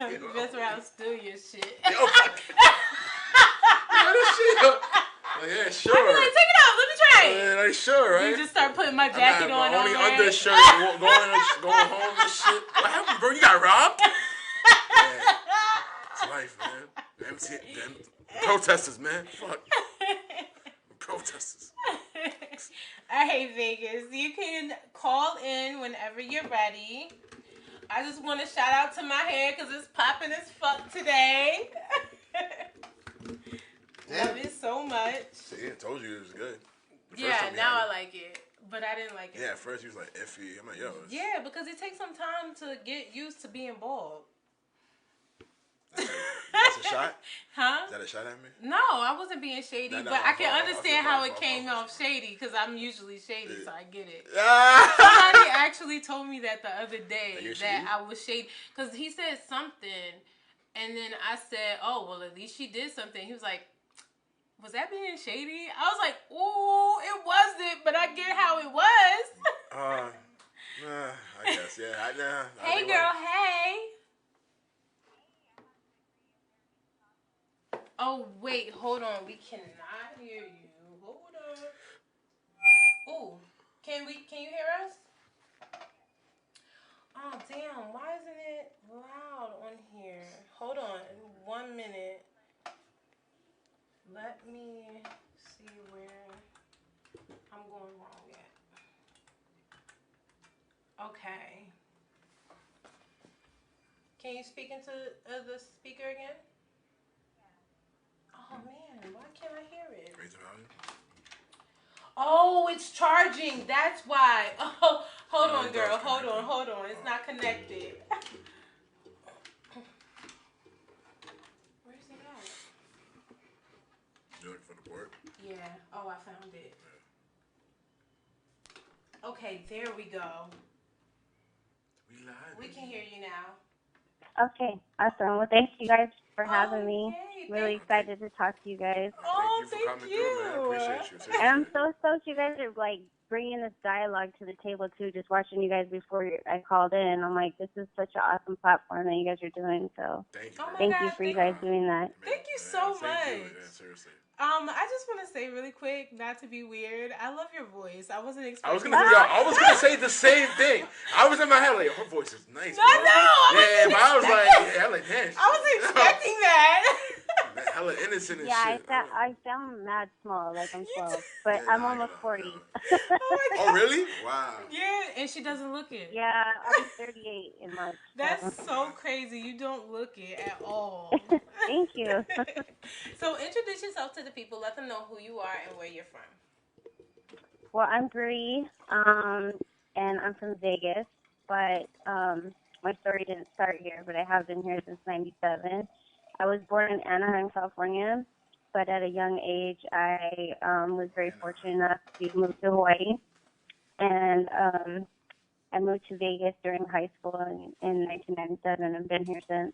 You mess around, steal your shit. Yo, fuck. Yo, this shit. Like, yeah, I'd be sure. like, take it out, let me try it. Like, sure, right? You just start putting my I'm jacket not on my only over it. undershirt going home and shit. What happened, bro? You got robbed? Yeah, it's life, man. Protesters, man. Fuck. Protesters. I hate Vegas. You can call in whenever you're ready. I just want to shout out to my hair because it's popping as fuck today. Love it so much. See, I told you it was good. Yeah, now I like it. But I didn't like it. Yeah, at first he was like iffy. I'm like, yo. Yeah, because it takes some time to get used to being bald. That's a shot? Huh? Is that a shot at me? No, I wasn't being shady, No, but I can understand how it came off shady because I'm usually shady, so I get it. Somebody actually told me that the other day that I was shady because he said something, and then I said, "Oh, well, at least she did something." He was like, "Was that being shady?" I was like, "Ooh, it wasn't, but I get how it was." I guess, yeah. Hey, girl, hey. Oh, wait, hold on. We cannot hear you. Hold on. Ooh, can you hear us? Oh, damn. Why isn't it loud on here? Hold on. 1 minute. Let me see where I'm going wrong at. Okay. Can you speak into the speaker again? Oh, man. Why can't I hear it? Oh, it's charging. That's why. Oh, hold on, girl. Hold on. It's not connected. Where's it at? You looking for the board? Yeah. Oh, I found it. Okay, there we go. We can hear you now. Okay, awesome. Well, thank you guys for having me. Really excited to talk to you guys. Oh, thank you. Man. I appreciate you. Seriously. And I'm so stoked you guys are like bringing this dialogue to the table too. Just watching you guys before I called in, I'm like, this is such an awesome platform that you guys are doing. So thank you for you guys doing that. Thank you so much. Yeah, seriously. I just want to say really quick, not to be weird. I love your voice. I wasn't expecting. I was gonna say the same thing. I was in my head like, her voice is nice. I know. But I was like, I'm like, damn. I wasn't expecting that. Hella innocent and shit. Yeah, I sound mad small, like I'm 12, but I'm almost 40. Oh, really? Wow. Yeah, and she doesn't look it. Yeah, I'll be 38 in March. That's so crazy. You don't look it at all. Thank you. So introduce yourself to the people. Let them know who you are and where you're from. Well, I'm Bree, and I'm from Vegas, but my story didn't start here, but I have been here since '97. I was born in Anaheim, California, but at a young age, I was very fortunate enough to move to Hawaii, and I moved to Vegas during high school in 1997 and been here since.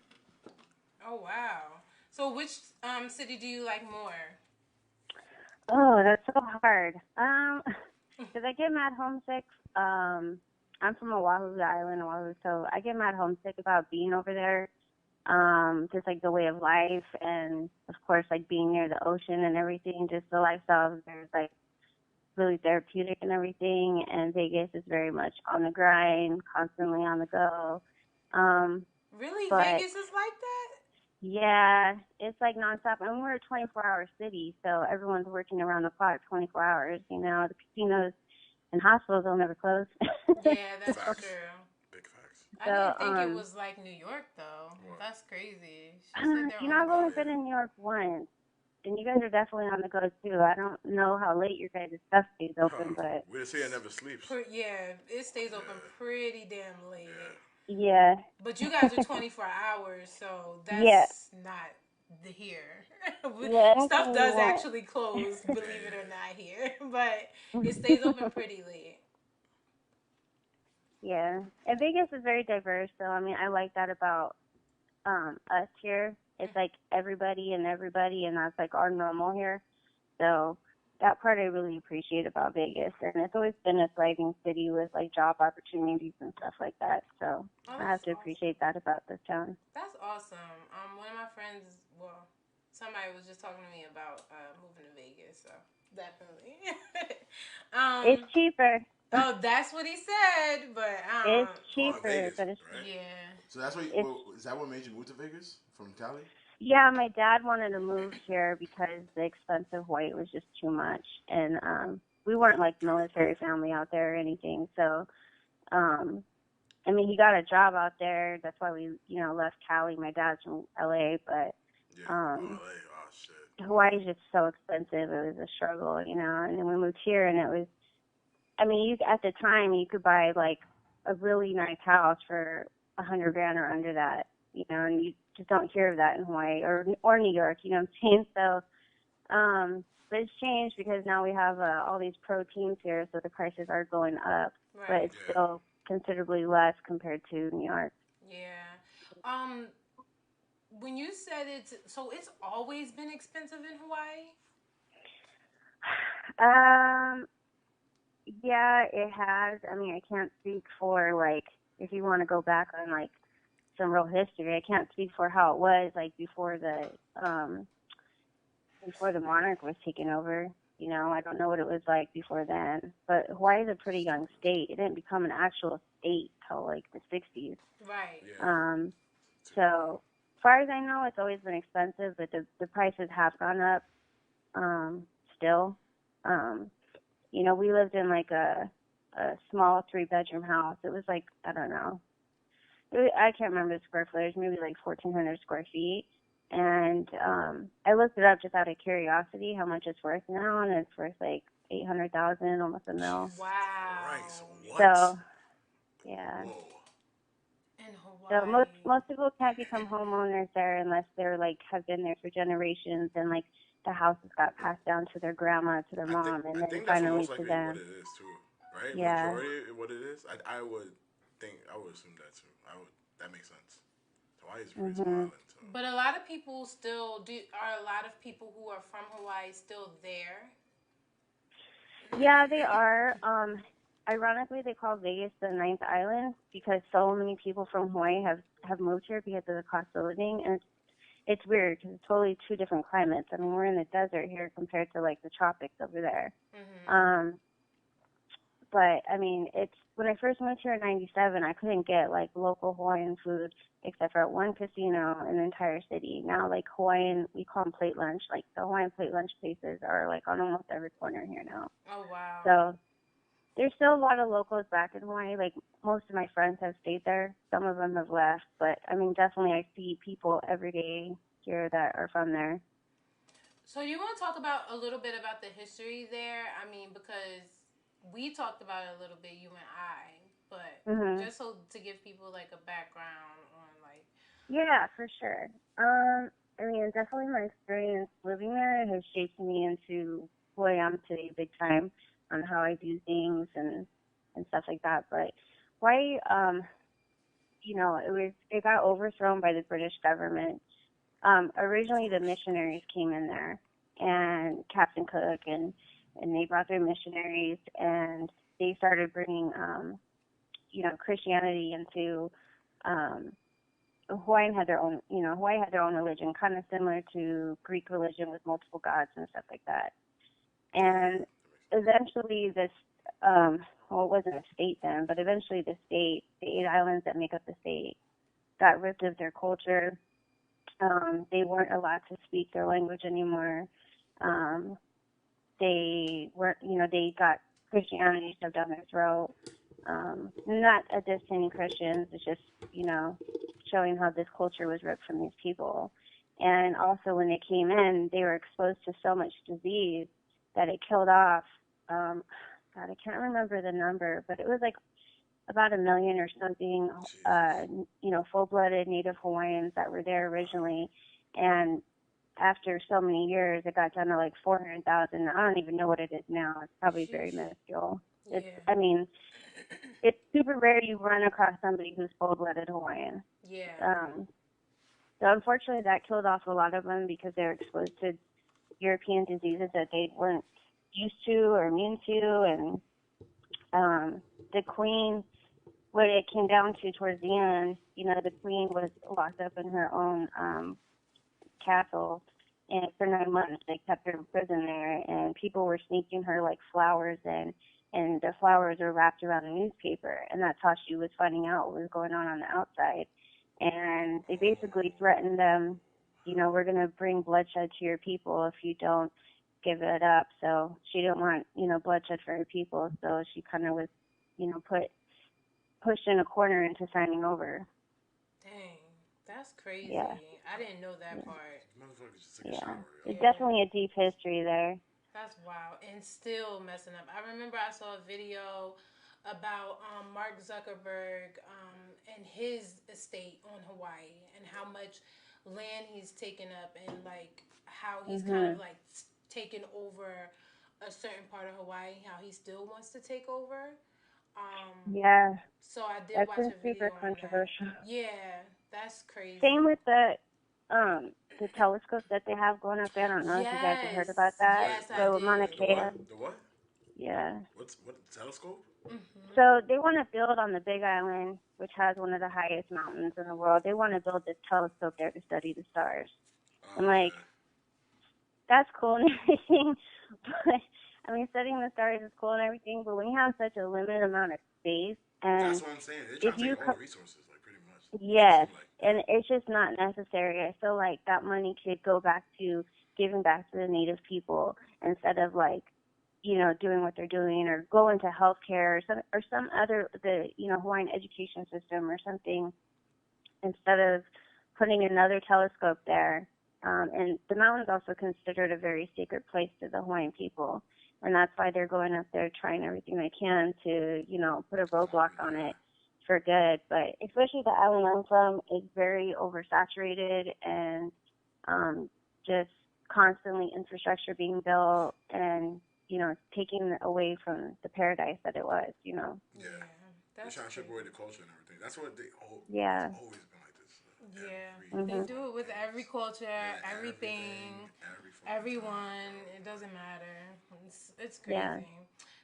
Oh, wow. So which city do you like more? Oh, that's so hard. Because I get mad homesick. I'm from Oahu, the island of Oahu, so I get mad homesick about being over there. Just like the way of life and of course like being near the ocean and everything, just the lifestyle there's like really therapeutic and everything, and Vegas is very much on the grind, constantly on the go. Really? Vegas is like that? Yeah, it's like nonstop, and we're a 24-hour city, so everyone's working around the clock 24 hours, you know. The casinos and hospitals will never close. Yeah, that's true. Big facts. I didn't think it was like New York, though. What? That's crazy. You know, I've only been in New York once, and you guys are definitely on the go, too. I don't know how late your guys' stuff stays open, but... We just say it never sleeps. Yeah, it stays open pretty damn late. Yeah. But you guys are 24 hours, so that's not the here. Stuff does actually close, believe it or not, here. But it stays open pretty late. Yeah. And Vegas is very diverse, so I mean, I like that about us here. It's like everybody, and that's like our normal here. So that part I really appreciate about Vegas, and it's always been a thriving city with like job opportunities and stuff like that. So I have to appreciate that about this town. That's awesome. One of my friends, well, somebody was just talking to me about moving to Vegas, so definitely. It's cheaper. Oh, that's what he said, but it's cheaper, Vegas, but it's right? Yeah. So that's what. Is that what made you move to Vegas from Cali? Yeah, my dad wanted to move here because the expense of white was just too much, and we weren't like military family out there or anything. So, I mean, he got a job out there. That's why we, left Cali. My dad's from LA, but LA. Oh shit. Hawaii's just so expensive. It was a struggle, And then we moved here, and it was. I mean, at the time you could buy like a really nice house for $100,000 or under that, and you just don't hear of that in Hawaii or New York, you know what I'm saying? So, but it's changed because now we have all these pro teams here, so the prices are going up, right. But it's still considerably less compared to New York. Yeah. When you said it's always been expensive in Hawaii? Yeah, it has. I mean, I can't speak for like if you want to go back on like some real history. I can't speak for how it was like before the monarch was taken over. I don't know what it was like before then. But Hawaii is a pretty young state. It didn't become an actual state till like the 60s. Right. Yeah. So as far as I know, it's always been expensive, but the prices have gone up. Still. We lived in like a small 3-bedroom house. It was like, I don't know. I can't remember the square footage, maybe like 1,400 square feet. And I looked it up just out of curiosity how much it's worth now, and it's worth like $800,000, almost $1 million. Wow. Right. So what? So, yeah. Whoa. In Hawaii. So most people can't become homeowners there unless they're like have been there for generations, and like the houses got passed down to their grandma, to their mom, and then finally to them. What it is too, right? Yeah. Majority of what it is. I would assume that too. That makes sense. Hawaii is a pretty small island. So. But a lot of people still do. Are a lot of people who are from Hawaii still there? Yeah, they are. Ironically, they call Vegas the 9th island because so many people from Hawaii have moved here because of the cost of living, and it's weird because it's totally two different climates. I mean, we're in the desert here compared to like the tropics over there. Mm-hmm. But I mean, when I first moved here in '97, I couldn't get like local Hawaiian food except for at one casino in the entire city. Now, like Hawaiian, we call them plate lunch. Like the Hawaiian plate lunch places are like on almost every corner here now. Oh wow! So there's still a lot of locals back in Hawaii. Like most of my friends have stayed there. Some of them have left, but I mean, definitely I see people every day here that are from there. So you want to talk about a little bit about the history there? I mean, because we talked about it a little bit, you and I, but just so to give people like a background on like. Yeah, for sure. I mean, definitely my experience living there has shaped me into who I am today, big time, on how I do things and stuff like that. But why, it got overthrown by the British government. Originally, the missionaries came in there, and Captain Cook, and they brought their missionaries, and they started bringing, Christianity into. Hawaii had their own religion, kind of similar to Greek religion with multiple gods and stuff like that. And eventually, this, it wasn't a state then, but eventually the 8 islands that make up the state, got ripped of their culture. They weren't allowed to speak their language anymore. They weren't, they got Christianity shoved down their throat. Not a diss to any Christians, it's just, showing how this culture was ripped from these people. And also when they came in, they were exposed to so much disease that it killed off, God, I can't remember the number, but it was like about 1 million or something, full-blooded Native Hawaiians that were there originally. And after so many years, it got down to like 400,000. I don't even know what it is now. It's probably very minuscule. Yeah. It's super rare you run across somebody who's full-blooded Hawaiian. Yeah. So unfortunately, that killed off a lot of them because they were exposed to European diseases that they weren't used to or immune to, and the queen, what it came down to towards the end, the queen was locked up in her own castle, and for 9 months they kept her in prison there, and people were sneaking her like flowers in, and the flowers were wrapped around a newspaper, and that's how she was finding out what was going on the outside. And they basically threatened them, we're going to bring bloodshed to your people if you don't give it up. So she didn't want, bloodshed for her people, so she kind of was, pushed in a corner into signing over. Dang, that's crazy. Yeah. I didn't know that part. Yeah, there's definitely a deep history there. That's wild, and still messing up. I remember I saw a video about Mark Zuckerberg and his estate on Hawaii, and how much land he's taken up, and like how he's kind of like taken over a certain part of Hawaii, how he still wants to take over. Yeah. So I did that's watch been a video super controversial. on that. Yeah, that's crazy. Same with the telescope that they have going up there. I don't know if you guys have heard about that. Yes, I did. Mauna Kea. The what? Yeah. What telescope? So they want to build on the Big Island, which has one of the highest mountains in the world. They want to build this telescope there to study the stars. I'm like, that's cool and everything, but I mean, studying the stars is cool and everything, but when you have such a limited amount of space, and that's what I'm saying. They're trying to take all the resources, like pretty much. Yes, and it's just not necessary. I feel like that money could go back to giving back to the Native people instead of like, doing what they're doing, or go into healthcare or some other Hawaiian education system or something, instead of putting another telescope there. And the mountain's also considered a very sacred place to the Hawaiian people, and that's why they're going up there trying everything they can to put a roadblock on it for good. But especially the island I'm from is very oversaturated, and just constantly infrastructure being built, and taking away from the paradise that it was. Yeah, they're trying to strip away the culture and everything. That's what they always been like this. They do it with every culture, everything, everyone. It doesn't matter. It's crazy. Yeah.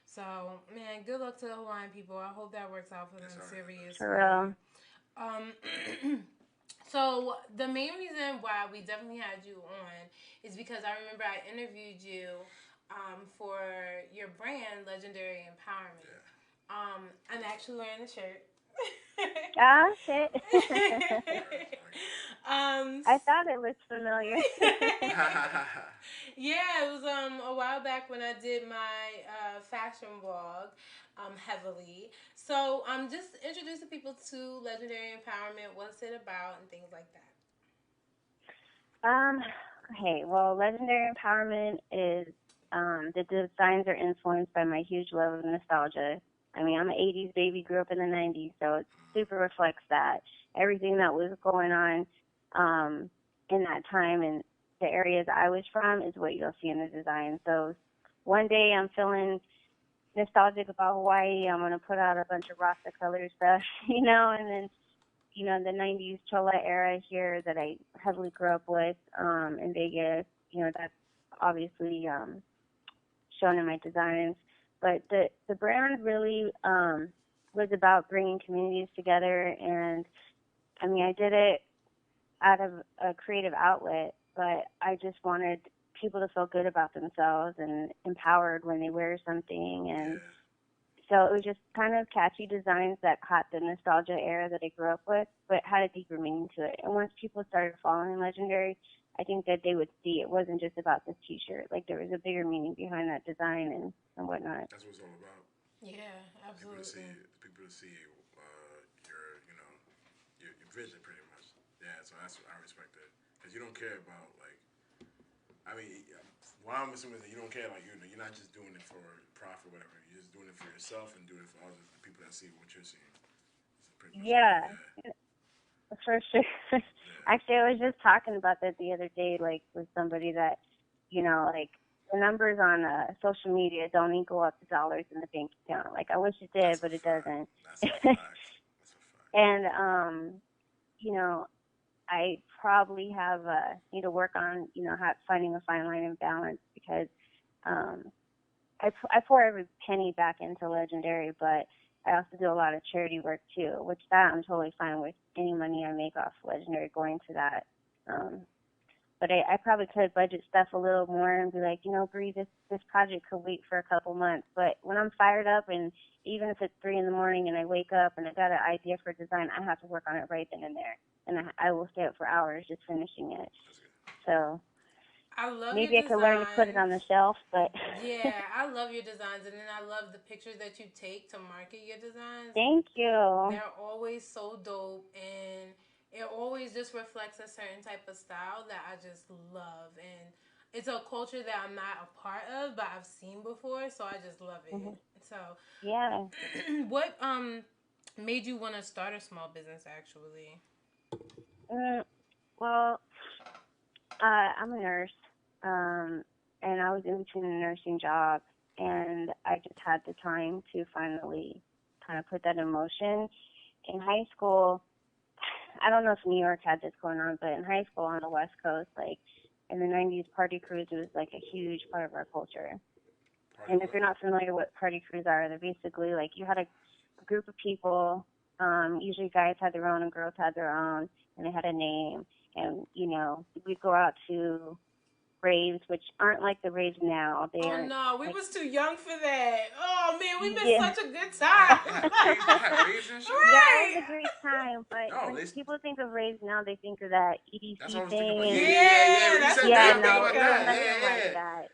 So, man, good luck to the Hawaiian people. I hope that works out for them seriously. For real. So the main reason why we definitely had you on is because I remember I interviewed you for your brand, Legendary Empowerment. Yeah. I'm actually wearing the shirt. Oh, shit. I thought it looked familiar. Yeah, it was a while back when I did my fashion blog heavily. So just introducing people to Legendary Empowerment, what's it about, and things like that. Okay, well, Legendary Empowerment is the designs are influenced by my huge love of nostalgia. I mean, I'm an 80s baby, grew up in the 90s, so it super reflects that. Everything that was going on in that time and the areas I was from is what you'll see in the design. So one day I'm feeling nostalgic about Hawaii. I'm going to put out a bunch of Rasta color stuff, and then, the 90s Chola era here that I heavily grew up with in Vegas, that's obviously shown in my designs. But the brand really was about bringing communities together, and I mean, I did it out of a creative outlet, but I just wanted people to feel good about themselves and empowered when they wear something. And so it was just kind of catchy designs that caught the nostalgia era that I grew up with, but had a deeper meaning to it. And once people started following Legendary, I think that they would see it wasn't just about this T-shirt. Like, there was a bigger meaning behind that design and whatnot. That's what it's all about. Yeah, absolutely. People to see your vision, pretty much. Yeah, so that's what I respect it. Because you don't care about, like, I mean, what I'm assuming is that you don't care, like, you're not just doing it for profit or whatever. You're just doing it for yourself and doing it for others, the people that see what you're seeing. Yeah. For sure. Actually, I was just talking about that the other day, like, with somebody that, like, the numbers on social media don't equal up to dollars in the bank account. Like, I wish it did, but it doesn't. That's a fact. And, I probably need to work on, finding a fine line and balance, because I pour every penny back into Legendary, but I also do a lot of charity work too, which that I'm totally fine with any money I make off Legendary going to that. But I probably could budget stuff a little more and be like, Bree, this project could wait for a couple months. But when I'm fired up, and even if it's 3 a.m. and I wake up and I got an idea for design, I have to work on it right then and there. And I will stay up for hours just finishing it. So I love maybe I could learn to put it on the shelf, but yeah, I love your designs, and then I love the pictures that you take to market your designs. Thank you. They're always so dope, and it always just reflects a certain type of style that I just love. And it's a culture that I'm not a part of, but I've seen before, so I just love it. Mm-hmm. So yeah. What made you want to start a small business actually? Well, I'm a nurse, and I was in between a nursing job, and I just had the time to finally kind of put that in motion. In high school, I don't know if New York had this going on, but in high school on the West Coast, like in the 90s, party crews was like a huge part of our culture. And if you're not familiar with party crews are, they're basically like you had a group of people, usually guys had their own and girls had their own, and they had a name. And, we'd go out to raves, which aren't like the raves now. We was too young for that. Oh, man, we missed such a good time. Raves and shit. Yeah, it was a great time, but when people think of raves now, they think of that EDC thing. Like that.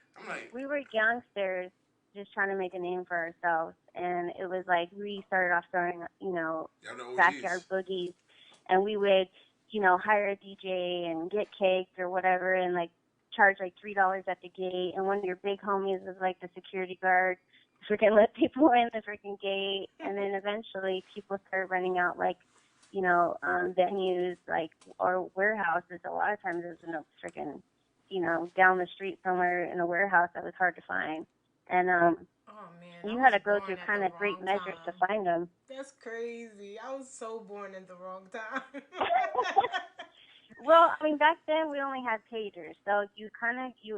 We were youngsters just trying to make a name for ourselves, and it was like we started off throwing, backyard boogies, and we would hire a DJ and get cakes or whatever and like charge like $3 at the gate. And one of your big homies was like the security guard, freaking let people in the freaking gate. And then eventually people started renting out like, venues like or warehouses. A lot of times it was in a freaking, down the street somewhere in a warehouse that was hard to find. And you had to go through kind of great measures to find them. That's crazy. I was so born in the wrong time. Well, back then we only had pagers, so you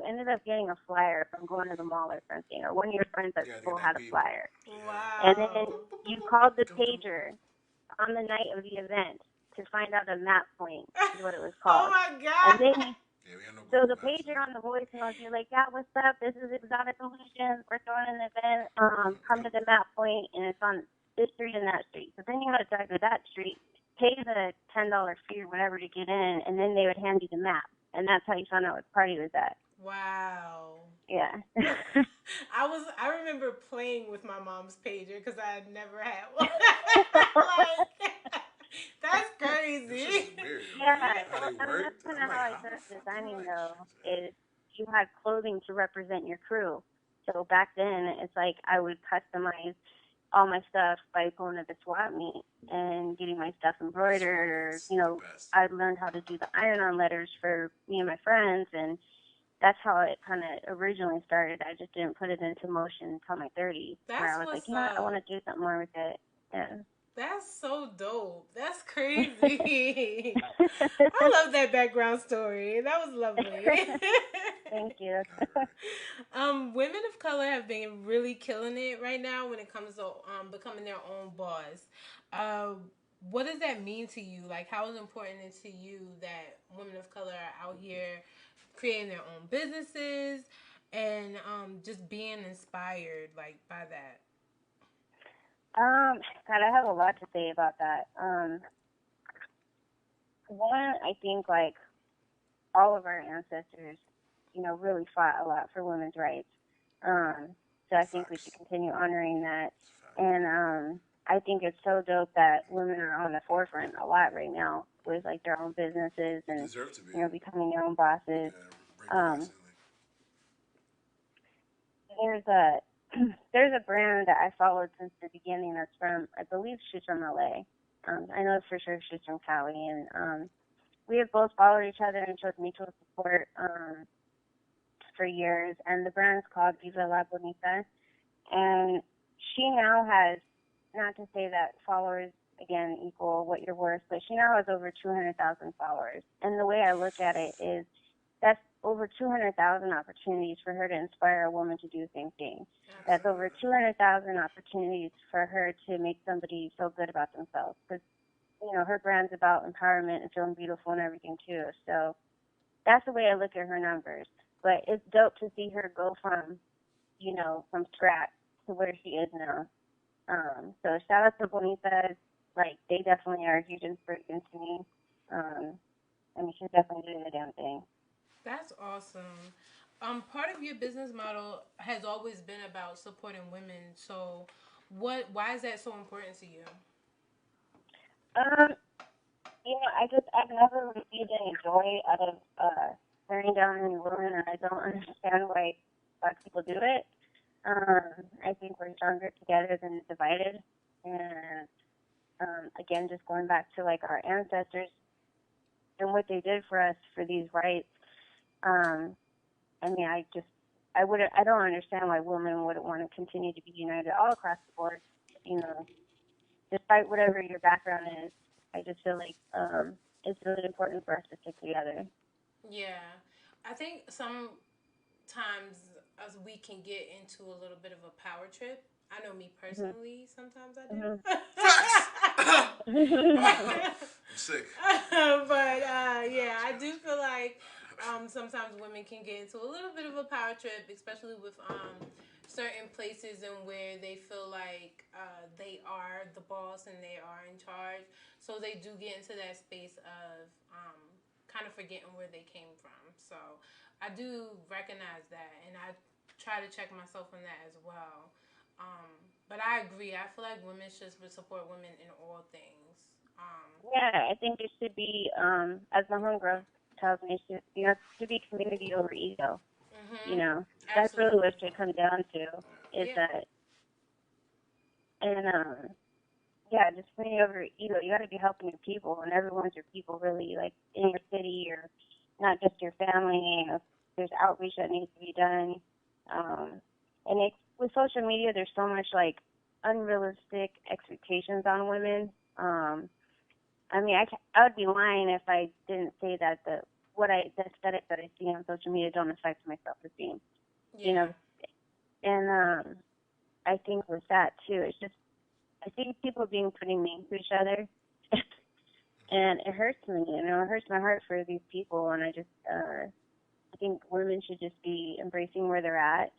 ended up getting a flyer from going to the mall or something, or one of your friends at school had a flyer. Wow. And then you called the pager on the night of the event to find out a map point, is what it was called. Oh my God. And then so the pager on the voicemail, you're like, yeah, what's up? This is Exotic Illusions. We're throwing an event. Come to the map point, and it's on this street and that street. So then you had to drive to that street, pay the $10 fee or whatever to get in, and then they would hand you the map. And that's how you found out what party was at. Wow. Yeah. I remember playing with my mom's pager because I had never had one. That's crazy. Yeah, that's kind of how I started designing, though, is you had clothing to represent your crew. So back then, it's like I would customize all my stuff by going to the swap meet and getting my stuff embroidered, or, I learned how to do the iron-on letters for me and my friends, and that's how it kind of originally started. I just didn't put it into motion until my 30s, where I was like, I want to do something more with it. Yeah. That's so dope. That's crazy. I love that background story. That was lovely. Thank you. Women of color have been really killing it right now when it comes to becoming their own boss. What does that mean to you? Like, how important is it to you that women of color are out here creating their own businesses and just being inspired by that? God, I have a lot to say about that. One, I think like all of our ancestors, really fought a lot for women's rights. So I think we should continue honoring that. And I think it's so dope that women are on the forefront a lot right now with like their own businesses and becoming their own bosses. There's a brand that I followed since the beginning that's from, I believe she's from LA. I know for sure she's from Cali, and we have both followed each other and showed mutual support for years. And the brand's called Viva La Bonita, and she now has, not to say that followers again equal what you're worth, but she now has over 200,000 followers. And the way I look at it is that's over 200,000 opportunities for her to inspire a woman to do the same thing. Absolutely. That's over 200,000 opportunities for her to make somebody feel good about themselves. Because, you know, her brand's about empowerment and feeling beautiful and everything, too. So that's the way I look at her numbers. But it's dope to see her go from, you know, from scratch to where she is now. So shout out to Bonita. Like, they definitely are a huge inspiration to me. I mean, she's definitely doing the damn thing. That's awesome. Part of your business model has always been about supporting women. So, why is that so important to you? Um, you know, I've never received any joy out of tearing down any woman, and I don't understand why Black people do it. I think we're stronger together than divided. And again, just going back to like our ancestors and what they did for us for these rights. I mean, I don't understand why women wouldn't want to continue to be united all across the board. You know, despite whatever your background is, I just feel like it's really important for us to stick together. Yeah, I think sometimes as we can get into a little bit of a power trip. I know me personally, sometimes I do. I'm sick. But yeah, I do feel like sometimes women can get into a little bit of a power trip, especially with certain places and where they feel like they are the boss and they are in charge. So they do get into that space of kind of forgetting where they came from. So I do recognize that, and I try to check myself on that as well. But I agree. I feel like women should support women in all things. Yeah, I think it should be, as my homegirl tells me, it should be community over ego. Mm-hmm. You know, that's Absolutely. really what it should come down to. Is Yeah. that, and yeah, just community over ego. You got to be helping your people, and everyone's your people, really. Like in your city, or not just your family. You know, there's outreach that needs to be done. And with social media, there's so much like unrealistic expectations on women. I mean, I would be lying if I didn't say that the aesthetic that I see on social media don't affect my self-esteem. Yeah. You know, and I think with that too, it's just I think people being pretty mean to each other, and it hurts me. You know, it hurts my heart for these people, and I think women should just be embracing where they're at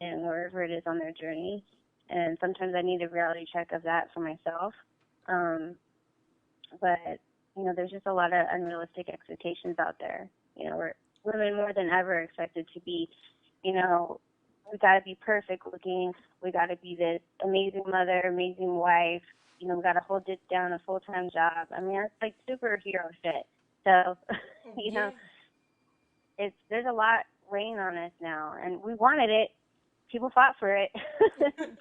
and wherever it is on their journey. And sometimes I need a reality check of that for myself. But, you know, there's just a lot of unrealistic expectations out there. You know, where women more than ever are expected to be, you know, we got to be perfect looking. We got to be this amazing mother, amazing wife. You know, we got to hold it down a full-time job. I mean, that's like superhero shit. So, you know, there's a lot weighing on us now, and we wanted it. People fought for it.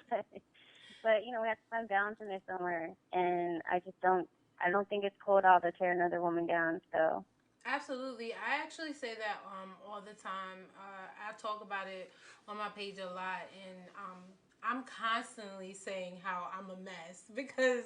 but, you know, we have to find balance in there somewhere. And I don't think it's cool at all to tear another woman down. So Absolutely. I actually say that all the time. I talk about it on my page a lot, and I'm constantly saying how I'm a mess because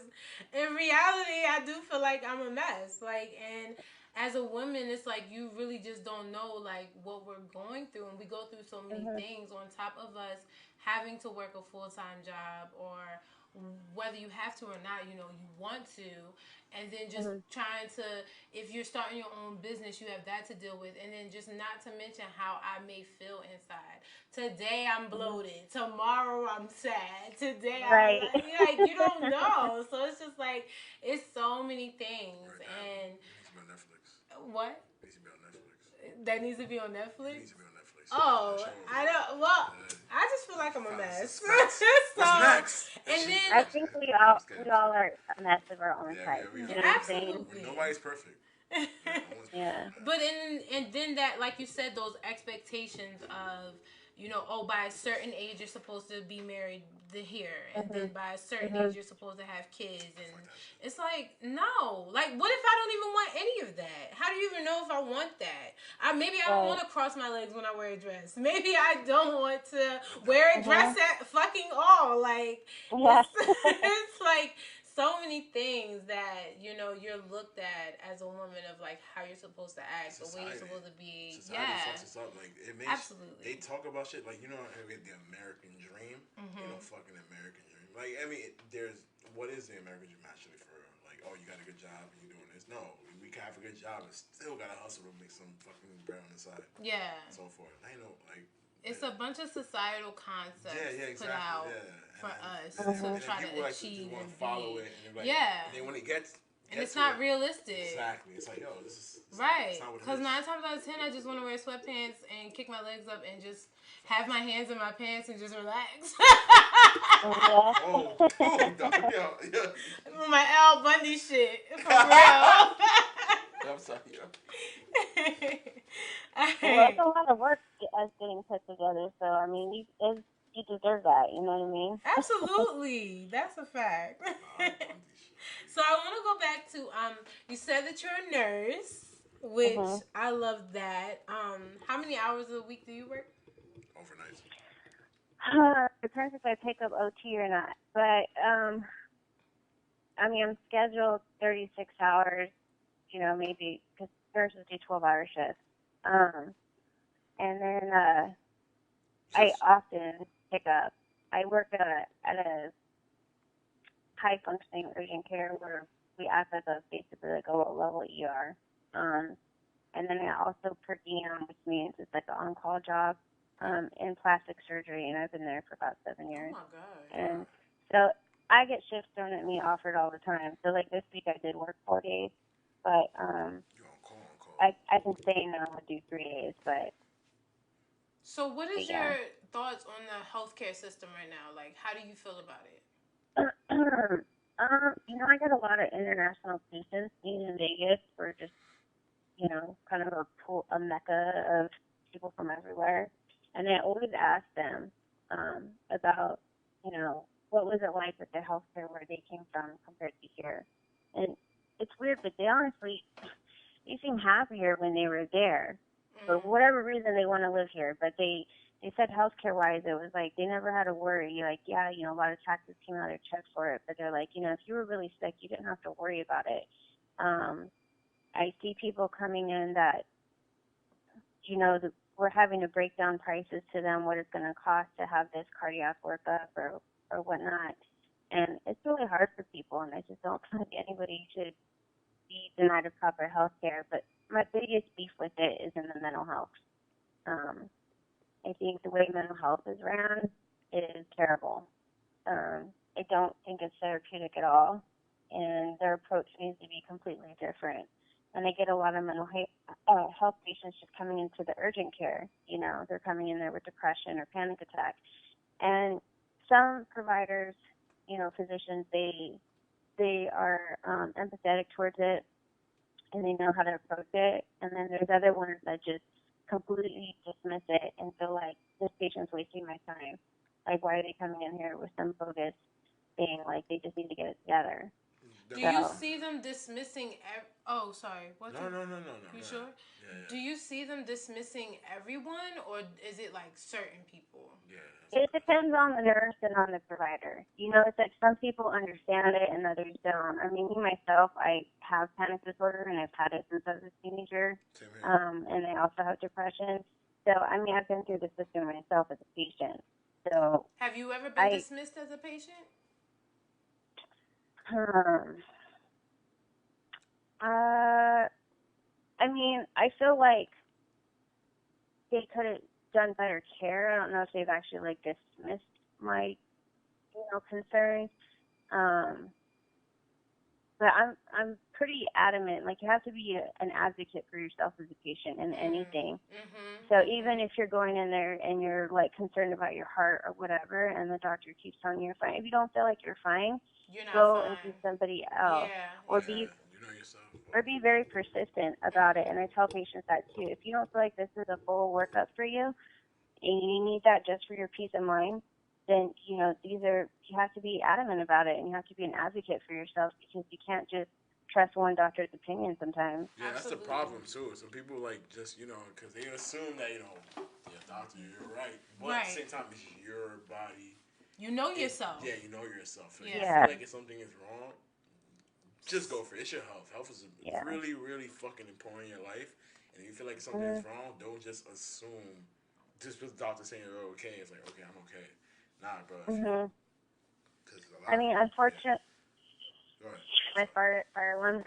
in reality, I do feel like I'm a mess. Like, and as a woman, it's like you really just don't know like what we're going through, and we go through so many things on top of us having to work a full-time job, or whether you have to or not, you know, you want to, and then just trying to, if you're starting your own business, you have that to deal with, and then just not to mention how I may feel inside. Today I'm bloated, tomorrow I'm sad, today right. I'm like you don't know. So it's just like it's so many things. And what? That needs to be on Netflix. Oh, I don't. Well, I just feel like I'm a mess. So, What's next? And then I think we all are a mess of our own type. You know what I'm saying? Nobody's perfect. Yeah. But and then that, like you said, those expectations of, you know, oh, by a certain age you're supposed to be married here, and then by a certain age you're supposed to have kids, and it's like, no, like, what if I don't even want any of that? How do you even know if I want that? Maybe I don't want to cross my legs when I wear a dress. Maybe I don't want to wear a dress at fucking all. Like, it's like so many things that, you know, you're looked at as a woman of, like, how you're supposed to act, the way you're supposed to be. Society fucks us up. Like, it makes... Absolutely. They talk about shit, like, you know, the American dream? You know, fucking American dream. Like, I mean, there's... What is the American dream actually for real? Like, oh, you got a good job and you're doing this. No, we can have a good job and still gotta hustle to make some fucking bread on the side. Yeah. And so forth. I know, like... It's a bunch of societal concepts exactly. put out for us to try to achieve and follow it. And like, yeah. And then when it gets and it's not realistic. Exactly. It's like, yo, this is... Right. Because 9 times out of 10, I just want to wear sweatpants and kick my legs up and just have my hands in my pants and just relax. Oh, dog, yo. My Al Bundy shit. For real. I'm sorry, yo. Well, it's a lot of work us getting put together, so I mean, you deserve that. You know what I mean? Absolutely, that's a fact. So I want to go back to you said that you're a nurse, which I love that. How many hours a week do you work? Overnight. Depends if I pick up OT or not, but I mean, I'm scheduled 36 hours. You know, maybe because nurses do 12-hour shifts. And then I often pick up. I work at a high-functioning urgent care where we act as basically like a low-level ER. And then I also per diem, which means it's like an on-call job in plastic surgery, and I've been there for about 7 years. Oh, my God. And so I get shifts thrown at me offered all the time. So, like, this week I did work 4 days, but I can say no and do 3 days, but... So what is your thoughts on the healthcare system right now? Like, how do you feel about it? You know, I get a lot of international patients being in Vegas. We're just, you know, kind of a mecca of people from everywhere. And I always ask them about, you know, what was it like with the healthcare where they came from compared to here. And it's weird, but they honestly, they seem happier when they were there. For whatever reason, they want to live here. But they said healthcare-wise, it was like they never had to worry. Like, yeah, you know, a lot of taxes came out of their checks for it. But they're like, you know, if you were really sick, you didn't have to worry about it. I see people coming in that, you know, we're having to break down prices to them, what it's going to cost to have this cardiac workup or whatnot. And it's really hard for people, and I just don't think anybody should be denied of proper health care. But my biggest beef with it is in the mental health. I think the way mental health is ran is terrible. I don't think it's therapeutic at all, and their approach needs to be completely different. And I get a lot of mental health patients just coming into the urgent care. You know, they're coming in there with depression or panic attack. And some providers, you know, physicians, they are empathetic towards it, and they know how to approach it. And then there's other ones that just completely dismiss it and feel like this patient's wasting my time. Like, why are they coming in here with some bogus thing? Like, they just need to get it together. Do you see them dismissing? Oh, sorry. What? No. You sure? Yeah. Do you see them dismissing everyone, or is it like certain people? Yeah. It depends on the nurse and on the provider. You know, it's like some people understand it and others don't. I mean, me myself, I have panic disorder and I've had it since I was a teenager. And I also have depression. So, I mean, I've been through the system myself as a patient. So, have you ever been dismissed as a patient? I mean, I feel like they could have done better care. I don't know if they've actually like dismissed my, you know, concerns. But I'm pretty adamant. Like, you have to be an advocate for yourself as a patient in anything. So even if you're going in there and you're like concerned about your heart or whatever, and the doctor keeps telling you you're fine, if you don't feel like you're fine, go and see somebody else, or be very persistent about it. And I tell patients that too. If you don't feel like this is a full workup for you, and you need that just for your peace of mind, then, you know, you have to be adamant about it, and you have to be an advocate for yourself, because you can't just trust one doctor's opinion sometimes. Yeah, that's the problem too. Some people like just, you know, because they assume that, you know, yeah, doctor, you're right, but at the same time, it's your body. You know yourself. Yeah, you know yourself. If you feel like if something is wrong, just go for it. It's your health. Health is really, really fucking important in your life. And if you feel like something is wrong, don't just assume. Just with the doctor saying you're okay, it's like, okay, I'm okay. Nah, bro. I mean, unfortunately, go ahead. my fire alarm.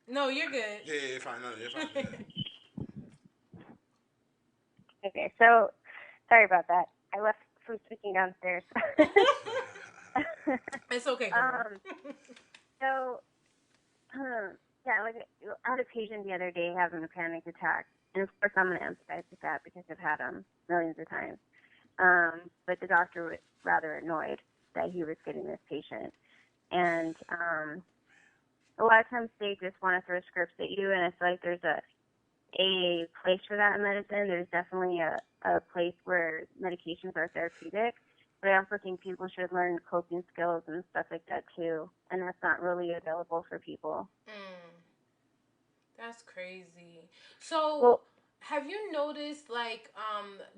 No, you're good. Yeah, you're fine. No, you're fine. Yeah. Okay, so sorry about that. I left food sticking downstairs. It's okay, girl. So, yeah, like I had a patient the other day having a panic attack, and of course I'm going to empathize with that because I've had them millions of times. But the doctor was rather annoyed that he was getting this patient, and a lot of times they just want to throw scripts at you, and I feel like there's a place for that in medicine. There's definitely a place where medications are therapeutic, but I also think people should learn coping skills and stuff like that too, and that's not really available for people. That's crazy. So, have you noticed, like,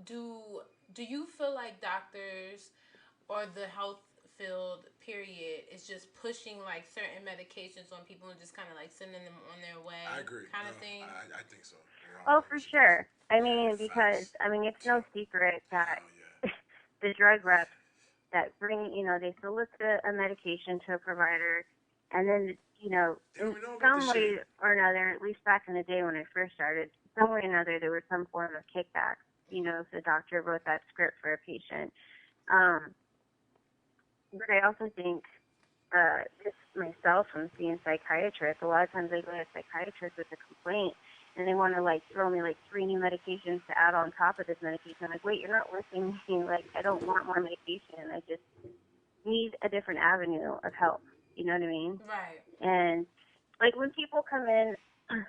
do you feel like doctors or the health field, period, is just pushing like certain medications on people and just kind of like sending them on their way? I agree. Kind of thing. I think so. Oh, for sure. I mean, because it's no secret that the drug reps that bring, they solicit a medication to a provider, and then, in some way or another, at least back in the day when I first started, some way or another, there was some form of kickback, if the doctor wrote that script for a patient. But I also think, just myself from seeing psychiatrists, a lot of times I go to a psychiatrist with a complaint, and they want to throw me 3 new medications to add on top of this medication. I'm like, wait, you're not listening to me. I don't want more medication. I just need a different avenue of help. You know what I mean? Right. And when people come in,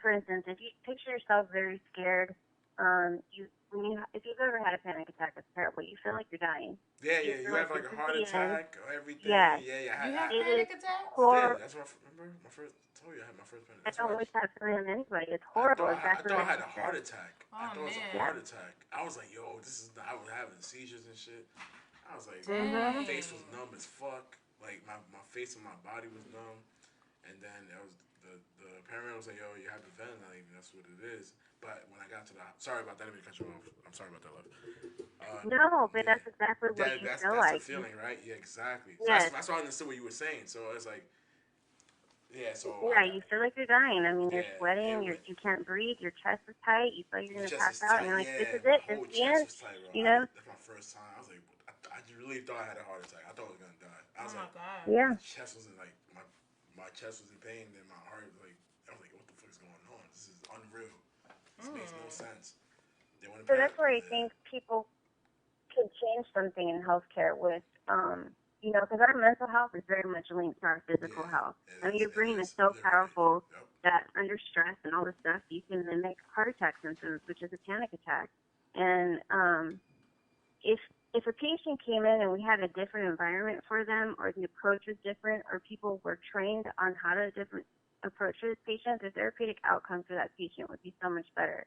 for instance, if you picture yourself very scared, if you've ever had a panic attack, it's terrible. You feel like you're dying. Yeah, you have a heart attack or everything. Yeah. You have panic attacks? Yeah, that's what remember my first. I told you I had my first panic. I don't wish that feeling on anybody. It's horrible. I thought I had a heart attack. I thought it was a heart attack. I was like, yo, I was having seizures and shit. I was like, my face was numb as fuck. Like my face and my body was numb. And then that was the paramedic was like, yo, you have the ventilator. That's what it is. But when I got to sorry about that. Let me cut you off. I'm sorry about that, love. No, but that's exactly what you feel like. That's the feeling, right? Yeah, exactly. So yes. That's why I understood what you were saying. So it's like, yeah. So you feel like you're dying. I mean, you're sweating. You can't breathe. Your chest is tight. You feel like you're gonna pass out. And you're like, this is it. This is the end. That's my first time. I was like, I really thought I had a heart attack. I thought I was gonna die. I was like, God. Yeah. My chest was in my chest was in pain. Then my heart was I was like, what the fuck is going on? This is unreal. This makes no sense. So that's where I think people could change something in healthcare with, because our mental health is very much linked to our physical health. I mean, your brain is so powerful that under stress and all this stuff, you can mimic heart attack symptoms, which is a panic attack. And if a patient came in and we had a different environment for them, or the approach was different, or people were trained on how to different approach this patient, the therapeutic outcome for that patient would be so much better.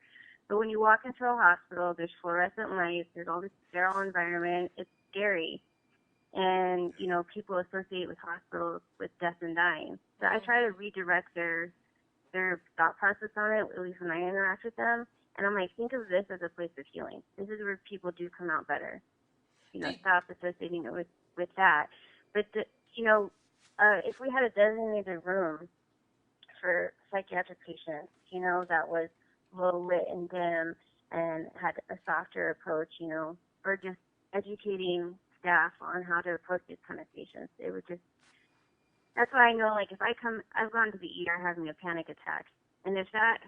But when you walk into a hospital, there's fluorescent lights, there's all this sterile environment, it's scary. And, people associate with hospitals with death and dying. So I try to redirect their thought process on it, at least when I interact with them. And I'm like, think of this as a place of healing. This is where people do come out better. Stop associating it with that. But, if we had a designated room for psychiatric patients, that was low lit and dim and had a softer approach, or just educating staff on how to approach these kind of patients. It would that's why I know, if I've gone to the ER having a panic attack, and if that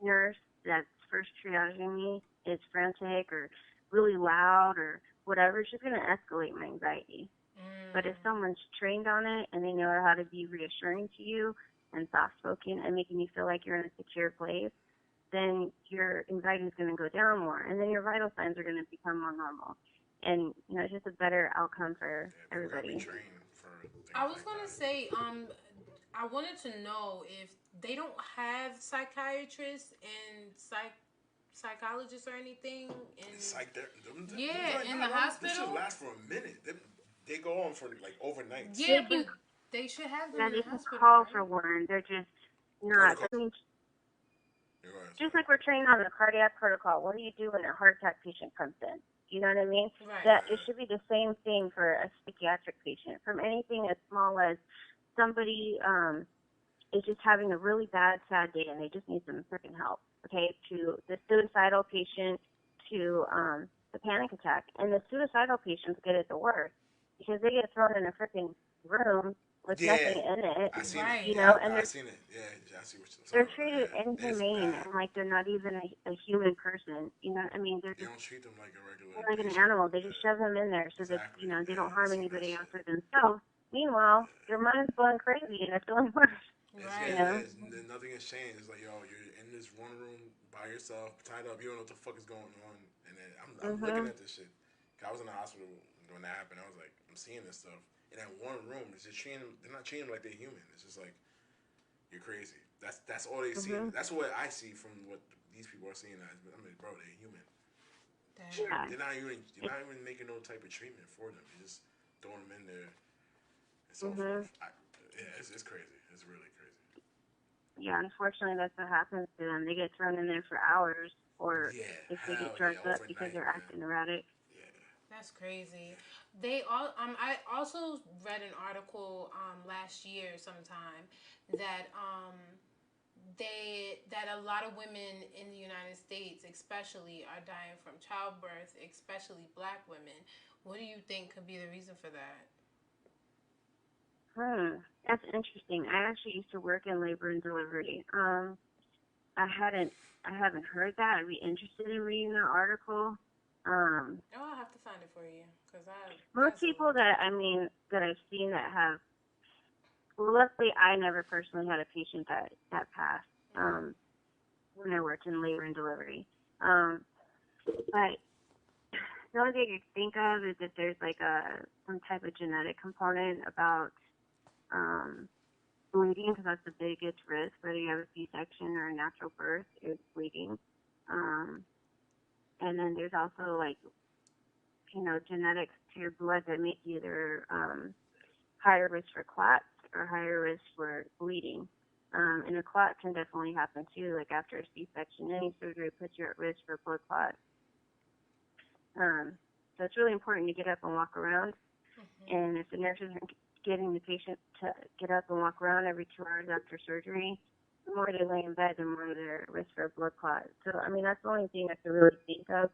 nurse that's first triaging me is frantic or really loud or whatever, she's going to escalate my anxiety. But if someone's trained on it and they know how to be reassuring to you and soft-spoken and making you feel like you're in a secure place, then your anxiety is going to go down more, and then your vital signs are going to become more normal. And, it's just a better outcome for everybody. I was going to say, I wanted to know if they don't have psychiatrists in psychologists or anything. In the hospital. This should last for a minute. They go on for like overnight. Yeah, but they should have them in the hospital. Call right? for one. They're just not. I mean, just like we're trained on the cardiac protocol. What do you do when a heart attack patient comes in? You know what I mean? Right. That it should be the same thing for a psychiatric patient. From anything as small as somebody is just having a really bad, sad day and they just need some freaking help. Okay, to the suicidal patient, to the panic attack, and the suicidal patients get it the worst because they get thrown in a freaking room with nothing in it. I seen it. You know, and I seen it. Yeah, I see what you're they're treated inhumane and like they're not even a human person. You know, I mean, they're just don't treat them like a regular like an animal. They just shove them in there so that they don't harm anybody else or themselves. Meanwhile, their mind's going crazy and it's going worse. Nothing has changed. It's like, yo, you're in this one room by yourself, tied up. You don't know what the fuck is going on. And then I'm looking at this shit. I was in the hospital when that happened. I was like, I'm seeing this stuff. In that one room, it's just treating them. They're not treating them like they're human. It's just like, you're crazy. That's all they see. That's what I see from what these people are seeing. I mean, bro, they're human. Yeah. You're not even making no type of treatment for them. You're just throwing them in there and so forth. It's crazy. It's really crazy. Yeah, unfortunately, that's what happens to them. They get thrown in there for hours, or if they get drugged up because they're acting erratic. Yeah. That's crazy. I also read an article last year sometime that that a lot of women in the United States especially are dying from childbirth, especially black women. What do you think could be the reason for that? That's interesting. I actually used to work in labor and delivery. I haven't heard that. I'd be interested in reading that article. I'll have to find it for you most people that I've seen that have. Well, luckily, I never personally had a patient that passed when I worked in labor and delivery. But the only thing I can think of is that there's like some type of genetic component about bleeding, because that's the biggest risk, whether you have a C-section or a natural birth, is bleeding. And then there's also like, genetics to your blood that make you either higher risk for clots or higher risk for bleeding. And a clot can definitely happen too, like after a C-section. Any surgery puts you at risk for blood clots. So it's really important to get up and walk around. And if the nurses are getting the patient to get up and walk around every 2 hours after surgery, the more they lay in bed, the more they're at risk for a blood clot. So, that's the only thing I can really think of.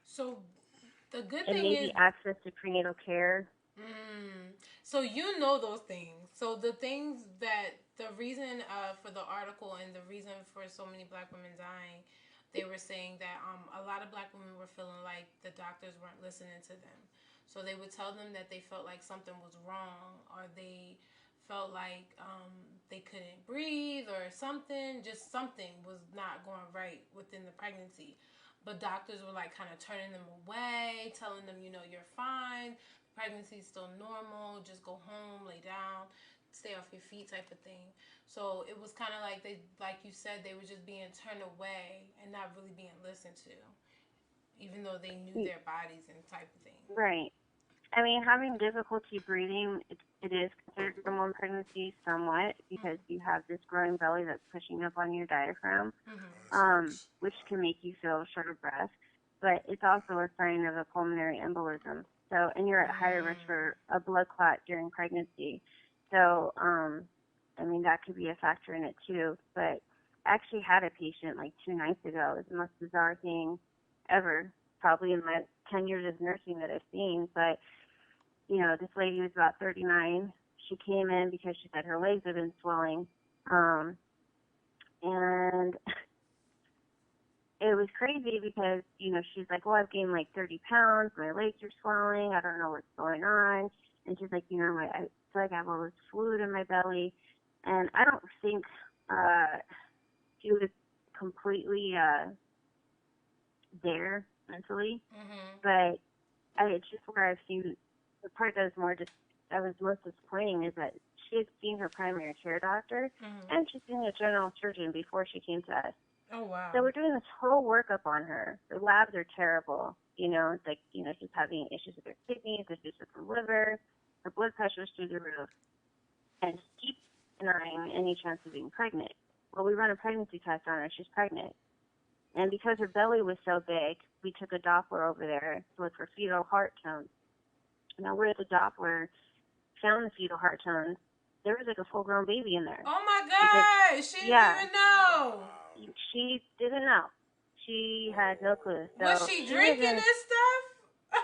So the good thing is access to prenatal care. So you know those things. So the reason for the article and the reason for so many black women dying, they were saying that a lot of black women were feeling like the doctors weren't listening to them. So they would tell them that they felt like something was wrong, or they felt like they couldn't breathe, or something was not going right within the pregnancy. But doctors were like kind of turning them away, telling them, you're fine. Pregnancy is still normal. Just go home, lay down, stay off your feet type of thing. So it was kind of like like you said, they were just being turned away and not really being listened to, even though they knew their bodies and type of thing. Right. Having difficulty breathing, it is considered normal in pregnancy somewhat, because you have this growing belly that's pushing up on your diaphragm, which can make you feel short of breath. But it's also a sign of a pulmonary embolism. So, and you're at higher risk for a blood clot during pregnancy. So, that could be a factor in it too. But I actually had a patient like 2 nights ago. It was the most bizarre thing ever, probably in my 10 years of nursing that I've seen. But, this lady was about 39. She came in because she said her legs had been swelling. And it was crazy because, she's like, well, I've gained like 30 pounds. My legs are swelling. I don't know what's going on. And she's like, I feel like I have all this fluid in my belly. And I don't think she was completely there mentally. But it's just where I've seen the part that was most disappointing is that she had seen her primary care doctor and she'd seen a general surgeon before she came to us. Oh, wow. So we're doing this whole workup on her. The labs are terrible. It's like, she's having issues with her kidneys, issues with her liver, her blood pressure's through the roof, and keep denying any chance of being pregnant. Well, we run a pregnancy test on her. She's pregnant. And because her belly was so big, we took a Doppler over there to look for fetal heart tones. Now, where the Doppler found the fetal heart tones, there was like a full-grown baby in there. Oh my God! She didn't even know. She didn't know. She had no clue. So was she drinking this stuff?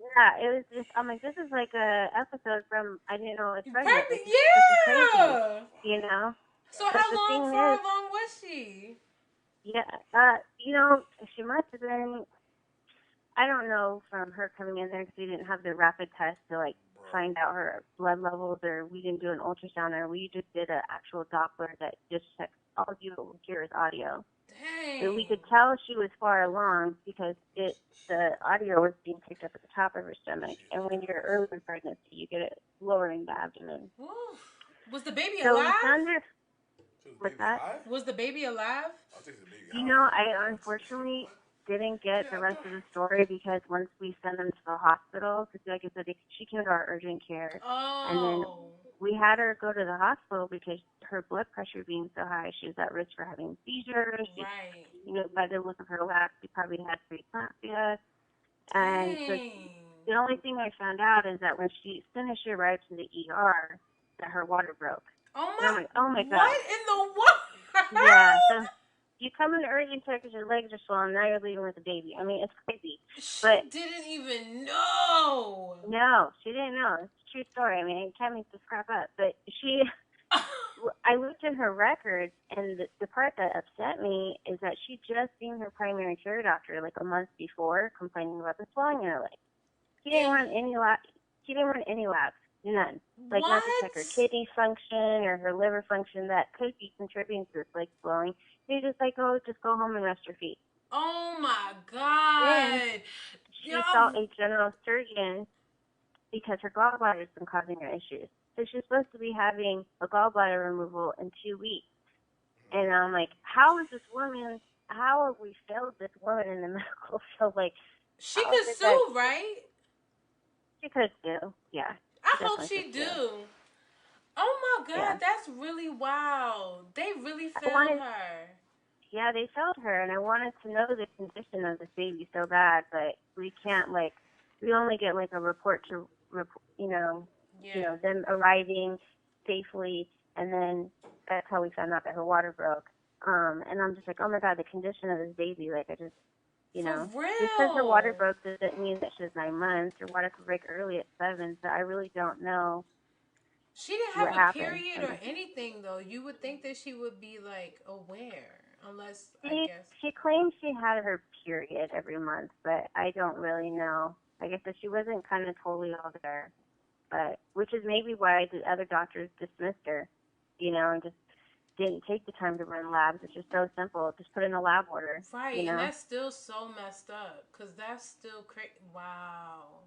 Yeah, it was just. I'm like, this is like a episode from I Didn't Know I Was Pregnant. This is crazy, So how long was she? Yeah, she must have been. I don't know from her coming in there because we didn't have the rapid test to like find out her blood levels, or we didn't do an ultrasound, or we just did an actual Doppler that just checks all you hear is audio. Dang. So we could tell she was far along because the audio was being picked up at the top of her stomach, and when you're early in pregnancy, you get it lower in the abdomen. Ooh. Was the baby alive? What's that? Was the baby alive? I unfortunately didn't get the rest of the story because once we sent them to the hospital, because like I said, she came to our urgent care, and then we had her go to the hospital because her blood pressure being so high, she was at risk for having seizures. Right. By the look of her lab, she probably had preeclampsia. And so the only thing I found out is that when she finished, she arrived to the ER, that her water broke. Oh my God! What in the world? Yeah. So you come in the urgent care because your legs are swollen. Now you're leaving with a baby. I mean, it's crazy. She didn't even know. No, she didn't know. It's a true story. I mean, I can't make this crap up. But I looked in her records, and the part that upset me is that she just seen her primary care doctor like a month before, complaining about the swelling in her leg. She didn't run any labs. She didn't run any labs. None. Like not to check her kidney function or her liver function that could be contributing to this leg swelling. They just like, just go home and rest your feet. Oh my God! Then she saw a general surgeon because her gallbladder has been causing her issues. So she's supposed to be having a gallbladder removal in 2 weeks. And I'm like, how have we failed this woman in the medical field? Like, she could sue, right? She could sue, yeah. I hope she do. Oh my God, that's really wild. They really failed her. Yeah, they failed her, and I wanted to know the condition of this baby so bad, but we can't, we only get, a report to, them arriving safely, and then that's how we found out that her water broke. And I'm just like, oh my God, the condition of this baby, because her water broke doesn't mean that she was 9 months. Her water could break early at 7, so I really don't know. She didn't have a period or anything, though. You would think that she would be, aware, unless, I guess. She claims she had her period every month, but I don't really know. Like I said, she wasn't kind of totally all there, which is maybe why the other doctors dismissed her, and just didn't take the time to run labs. It's just so simple. Just put in a lab order. Right, and that's still so messed up, because that's still crazy. Wow.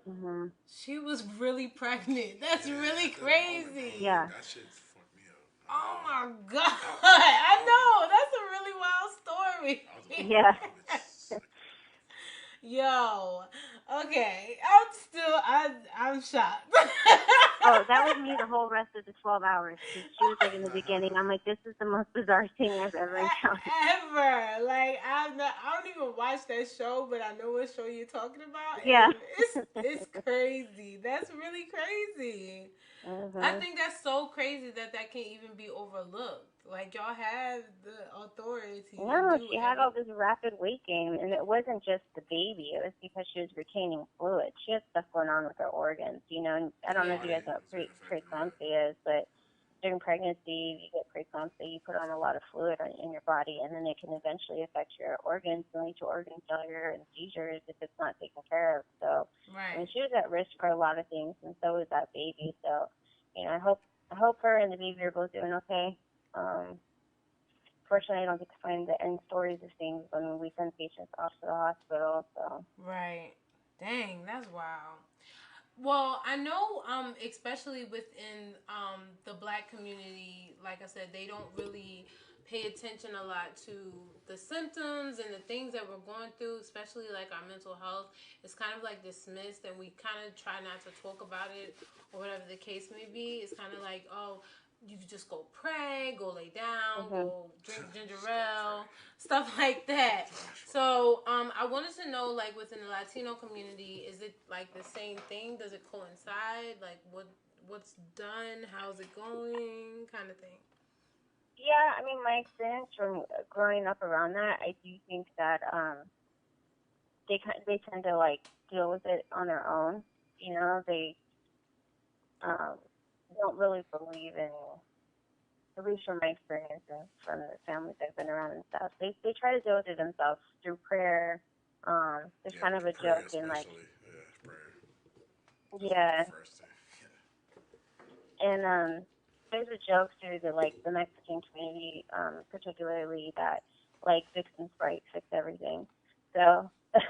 Mm-hmm. She was really pregnant. That's really crazy. Yeah. That shit fucked me up. Oh my God. I know. That's a really wild story. Yeah. Yo. Okay. I'm shocked. Oh, that was me the whole rest of the 12 hours. She was in the beginning. I'm like, this is the most bizarre thing I've ever encountered. Ever. I don't even watch that show, but I know what show you're talking about. Yeah. It's crazy. That's really crazy. Mm-hmm. I think that's so crazy that can even be overlooked. Y'all have the authority. No, she had all this rapid weight gain, and it wasn't just the baby. It was because she was retaining fluid. She had stuff going on with her organs, And I don't know if you guys know what preeclampsia is, but during pregnancy, you get preeclampsia, you put on a lot of fluid in your body, and then it can eventually affect your organs and lead to organ failure and seizures if it's not taken care of. So, right. I mean, she was at risk for a lot of things, and so was that baby. So, I hope her and the baby are both doing okay. Fortunately, I don't get to find the end stories of things when we send patients off to the hospital. So. Right. Dang, that's wild. Well, I know, especially within the Black community, like I said, they don't really pay attention a lot to the symptoms and the things that we're going through, especially like our mental health. It's kind of like dismissed, and we kind of try not to talk about it or whatever the case may be. It's kind of like, oh, you just go pray, go lay down, go drink ginger ale, stuff like that. So I wanted to know, like, within the Latino community, is it like the same thing? Does it coincide? Like, what's done? How's it going? Kind of thing. Yeah, I mean, my experience from growing up around that, I do think that they tend to like deal with it on their own. You know, they don't really believe in, at least from my experience and from the families I've been around and stuff. They try to deal with it themselves through prayer. There's kind of a joke in like, prayer. And there's a joke through the Mexican community, particularly that like Vicks and Sprite fix everything. So I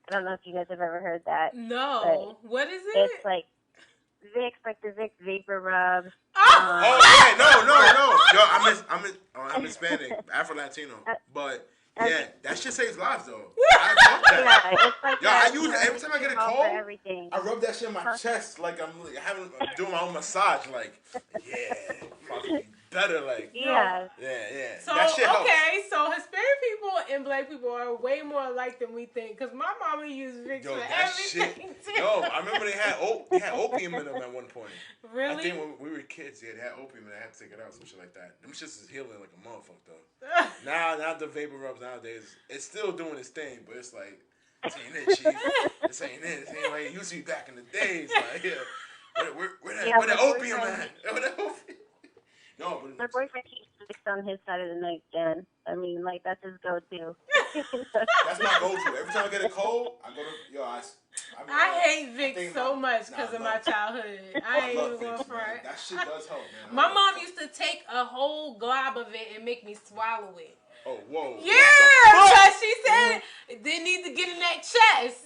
don't know if you guys have ever heard that. No, what is it? It's like Vicks, like the Vicks vapor rub. I'm Hispanic, Afro Latino, but yeah, that shit saves lives though. I love that. Yeah, it's like I use it every time I get a cold. Everything. I rub that shit in my chest like I'm doing my own massage. Like, yeah, fucking better. Like, yeah. So that shit helps. So Hispanic people and Black people are way more alike than we think. Cause my mama used Vicks for everything. I remember they had opium in them at one point. Really? I think when we were kids, they had opium and they had to take it out, some shit like that. Them shits is healing like a motherfucker though. Now the vapor rubs nowadays, it's still doing its thing, but it's like, this ain't it, chief. This ain't it. This ain't like it used to be back in the days. Like, where the opium at? Where the opium? No, but my boyfriend keeps Vicks on his side of the nightstand. I mean, like, that's his go-to. That's my go-to. Every time I get a cold, I go to, I hate Vicks so much because of my childhood. I ain't even going for it. That shit does help, man. My mom used to take a whole glob of it and make me swallow it. Oh, whoa. Yeah, because she said they need to get in that chest.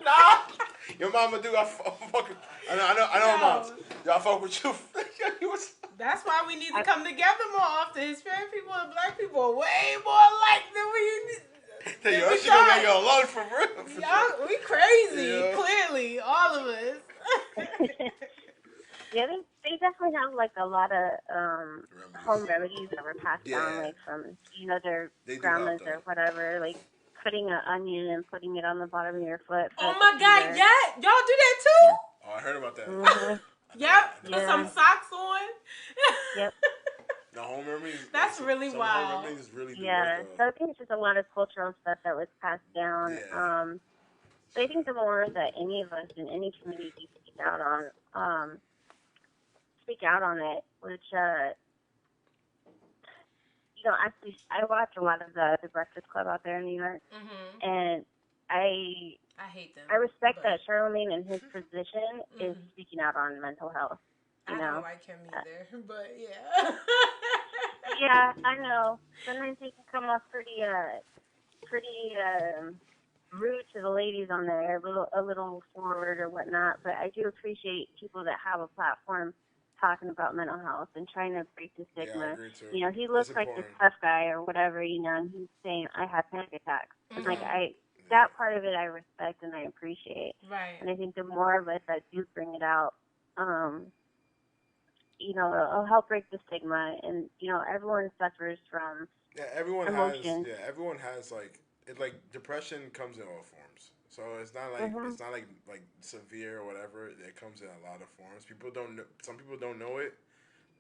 Nah. Your mama do. I know moms. Y'all fuck with you. That's why we need to come together more often. Hispanic people and Black people are way more alike than we Yo, she gonna get you alone for real. Y'all, we crazy. Clearly, all of us. Yeah, they definitely have like a lot of home remedies that were passed down, like from their grandmas or whatever, like cutting an onion and putting it on the bottom of your foot. Oh my God, yeah, y'all do that too? Oh, I heard about that. Mm-hmm. Yep, put some socks on. Yep. The home remedies. That's really wild. Home remedies really do so I think it's just a lot of cultural stuff that was passed down. Yeah. So I think the more that any of us in any community speak out on it, which actually I watch a lot of the Breakfast Club out there in New York, and I hate them. I respect that Charlamagne in his position is speaking out on mental health. I don't like him either, but yeah. Yeah, I know. Sometimes he can come off pretty rude to the ladies on there, a little forward or whatnot. But I do appreciate people that have a platform talking about mental health and trying to break the stigma. Yeah, I agree too. He looks like this tough guy or whatever, and he's saying, I have panic attacks. And that part of it I respect and I appreciate. Right. And I think the more of us that do bring it out, it'll help break the stigma. And, everyone suffers from emotions. Everyone has depression comes in all forms. So it's not like severe or whatever. It comes in a lot of forms. Some people don't know it.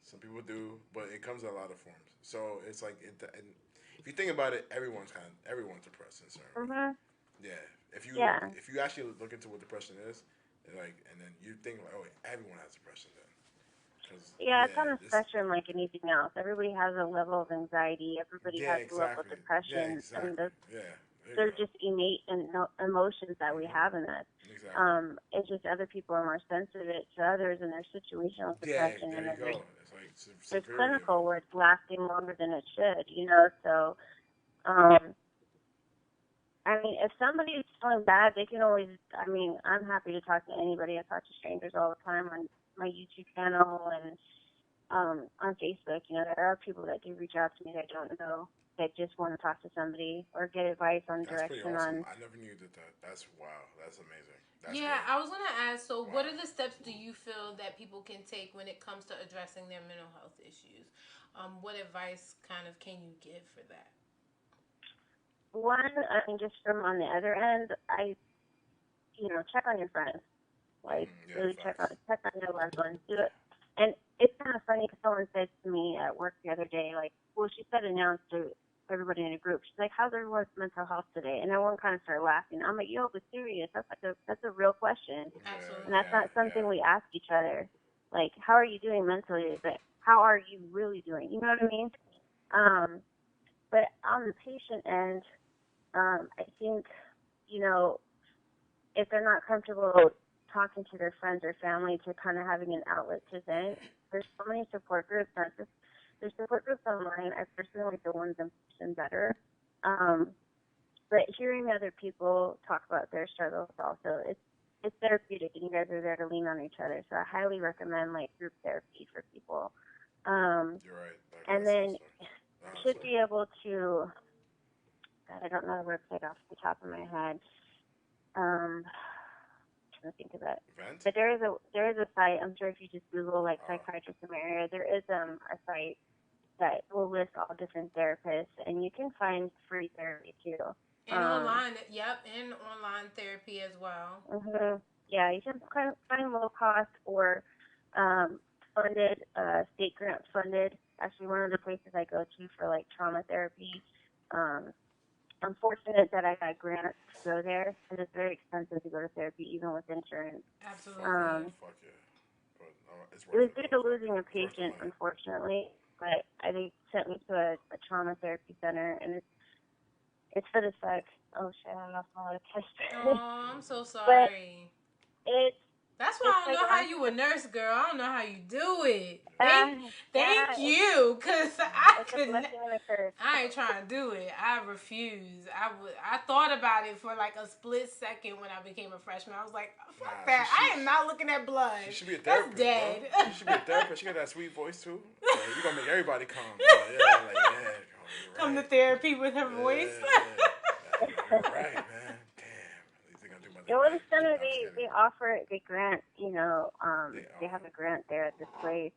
Some people do, but it comes in a lot of forms. So it's like if you think about it, everyone's depressed in certain way. Yeah. If you actually look into what depression is, and then you think everyone has depression then. It's on a spectrum like anything else. Everybody has a level of anxiety. Everybody has a level of depression. Yeah, exactly. They're just innate emotions that we have in us. Exactly. It's just other people are more sensitive to others and their situational depression. Yeah, there you go. There's clinical where it's lasting longer than it should, So, if somebody's feeling bad, they can always, I'm happy to talk to anybody. I talk to strangers all the time on my YouTube channel, and, on Facebook. You know, there are people that do reach out to me that I don't know that just want to talk to somebody or get advice on That's pretty direction awesome. on. I never knew that. That's wow. That's amazing. That's yeah, great. I was gonna ask. So, Wow. what are the steps do you feel that people can take when it comes to addressing their mental health issues? What advice kind of can you give for that? One, I mean, just from on the other end, check on your friends. Like, really check on your loved ones. Do it. And it's kind of funny because someone said to me at work the other day, like, well, she said announced to everybody in a group. She's like, how's everyone's mental health today? And everyone kind of started laughing. I'm like, yo, but serious. That's a real question. Absolutely. And that's not something we ask each other. Like, how are you doing mentally? But how are you really doing? You know what I mean? But on the patient end, I think, if they're not comfortable talking to their friends or family to kind of having an outlet to vent, there's so many support groups. There's support groups online. I personally like the ones in person better. But hearing other people talk about their struggles also, it's therapeutic, and you guys are there to lean on each other. So I highly recommend like group therapy for people. You're right. And then you should be able to. God, I don't know the website off the top of my head. I'm trying to think of it. Vent? But there is a site. I'm sure if you just Google like psychiatrists in my area, there is a site that will list all different therapists, and you can find free therapy too. And online, and online therapy as well. Mm-hmm. Yeah, you can find low cost or funded, state grant funded. Actually, one of the places I go to for like trauma therapy. I'm fortunate that I got grants to go there, because it's very expensive to go to therapy, even with insurance. Absolutely. Fuck yeah. But, it was due to losing a patient, unfortunately, but they sent me to a trauma therapy center, and it's for the sex. Oh shit, I lost my other question. Oh, I'm so sorry. But that's why I don't know how you a nurse, girl. I don't know how you do it. Thank you, cause I could. I ain't trying to do it. I refuse. I thought about it for like a split second when I became a freshman. I was like, fuck that. I am not looking at blood. She should be a therapist. That's dead. Bro. She should be a therapist. She got that sweet voice too. You gonna make everybody calm. Come to therapy with her voice. Right, man. Well, the center, they offer the grant, they have a grant there at this place,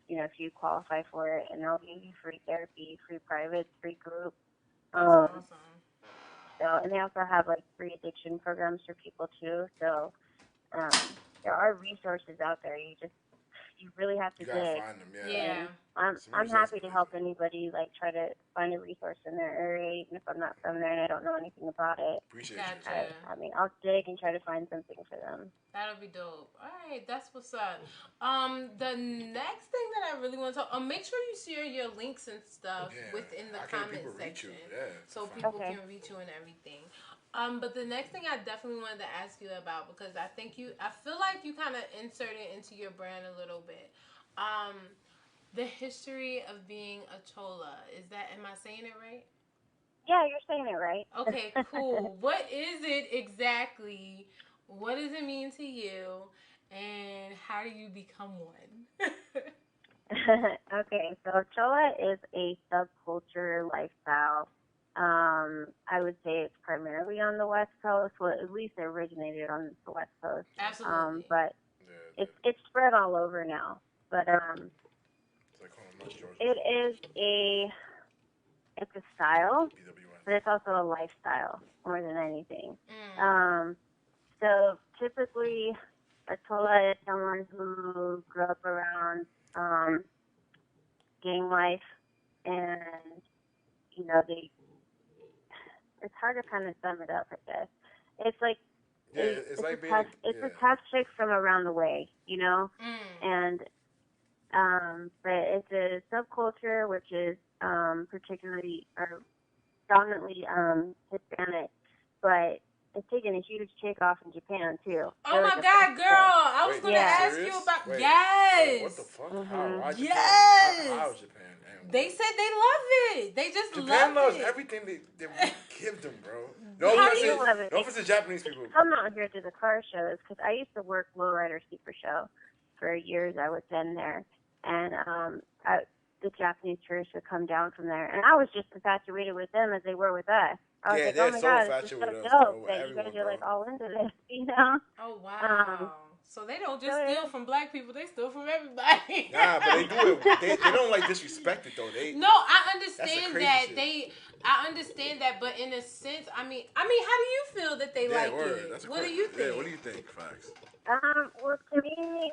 if you qualify for it, and they'll give you free therapy, free private, free group. Awesome. So, and they also have like free addiction programs for people too. So, there are resources out there. You really have to dig. Find them, yeah. I'm happy to help anybody try to find a resource in their area, even if I'm not from there and I don't know anything about it. Appreciate you. I mean, I'll dig and try to find something for them. That'll be dope. All right, that's what's up. The next thing that I really want to talk, make sure you share your links and stuff within the comment section, so people can reach you and everything. But the next thing I definitely wanted to ask you about, because I feel like you kind of inserted into your brand a little bit. The history of being a chola. Am I saying it right? Yeah, you're saying it right. Okay, cool. What is it exactly? What does it mean to you? And how do you become one? Okay, so chola is a subculture lifestyle. I would say it's primarily on the West Coast. Well, at least it originated on the West Coast. Absolutely. But it's spread all over now. But it's a style, but it's also a lifestyle more than anything. So typically, a chola is someone who grew up around gang life, and it's hard to kind of sum it up, I guess. It's like it's a tough chick from around the way, and but it's a subculture which is particularly or dominantly Hispanic, but it's taken a huge takeoff in Japan too. Oh my God, girl! I was gonna ask you about yes. What the fuck? How Japan? Yes. How's Japan? They said they love it. They just Japan love loves it. everything they give them, bro. No offense to Japanese people. Come out here to the car shows, because I used to work Lowrider Super Show for years. I was in there, and the Japanese tourists would come down from there, and I was just infatuated with them as they were with us. I was like, oh my god, this is so dope that you guys are like all into this, you know? Oh wow. So they don't just steal from black people; they steal from everybody. Nah, but they do it. They don't like disrespect it though. No, I understand that shit. I understand that, but in a sense, I mean, how do you feel that they like it? What do you think? Yeah, what do you think, Fox? Well, to me,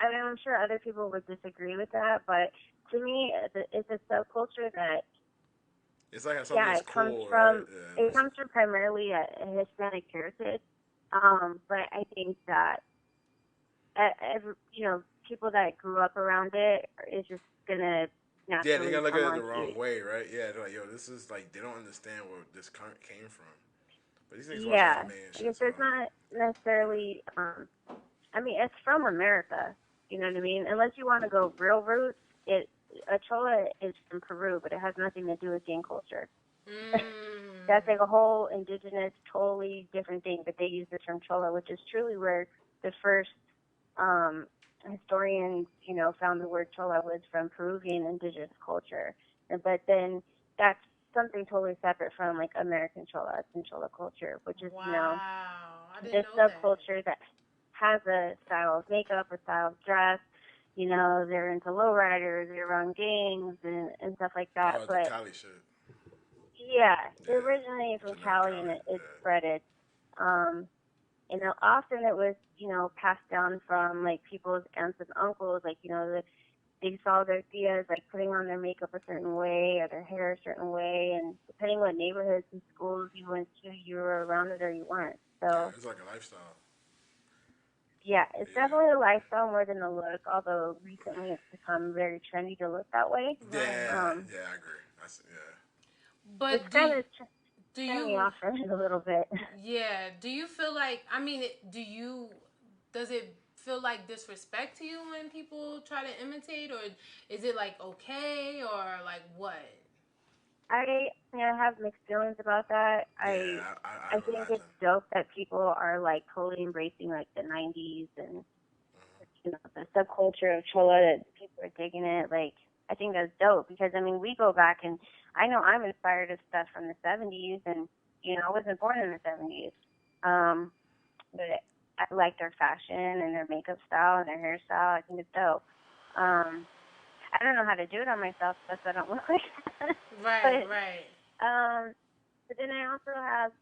I mean, I'm sure other people would disagree with that, but to me, it's a subculture that. It's like something that's cool, comes from it comes from primarily a Hispanic heritage. But I think that people that grew up around it is just gonna naturally they're gonna look at it the wrong way, right? Yeah, they're like, yo, this is like they don't understand where this came from. But these things watch anime and shit. It's not necessarily. I mean, it's from America. You know what I mean? Unless you want to go real roots, a chola is from Peru, but it has nothing to do with gang culture. That's like a whole indigenous, totally different thing. But they use the term chola, which is truly where the first historians, found the word chola was from Peruvian indigenous culture. But then that's something totally separate from like American cholas and chola culture, which is this subculture that has a style of makeup, a style of dress. They're into lowriders, they run gangs and stuff like that. Oh, but the Cali shit. Yeah, it originated from Cali and it spreaded. Often it was, passed down from like people's aunts and uncles, like, they saw their tias like putting on their makeup a certain way or their hair a certain way, and depending what neighborhoods and schools you went to, you were around it or you weren't. So it's like a lifestyle. Yeah, it's definitely a lifestyle more than a look, although recently it's become very trendy to look that way. Yeah, I agree. But it's kind of turning me off from it a little bit. Yeah, do you feel like, does it feel like disrespect to you when people try to imitate, or is it like okay, or like what? I have mixed feelings about that. I think it's dope that people are like totally embracing like the 90s and the subculture of chola, that people are digging it. Like, I think that's dope because we go back and I know I'm inspired of stuff from the 70s, and I wasn't born in the 70s. But I like their fashion and their makeup style and their hairstyle. I think it's dope. I don't know how to do it on myself, so I don't look like that. Right. But then I also have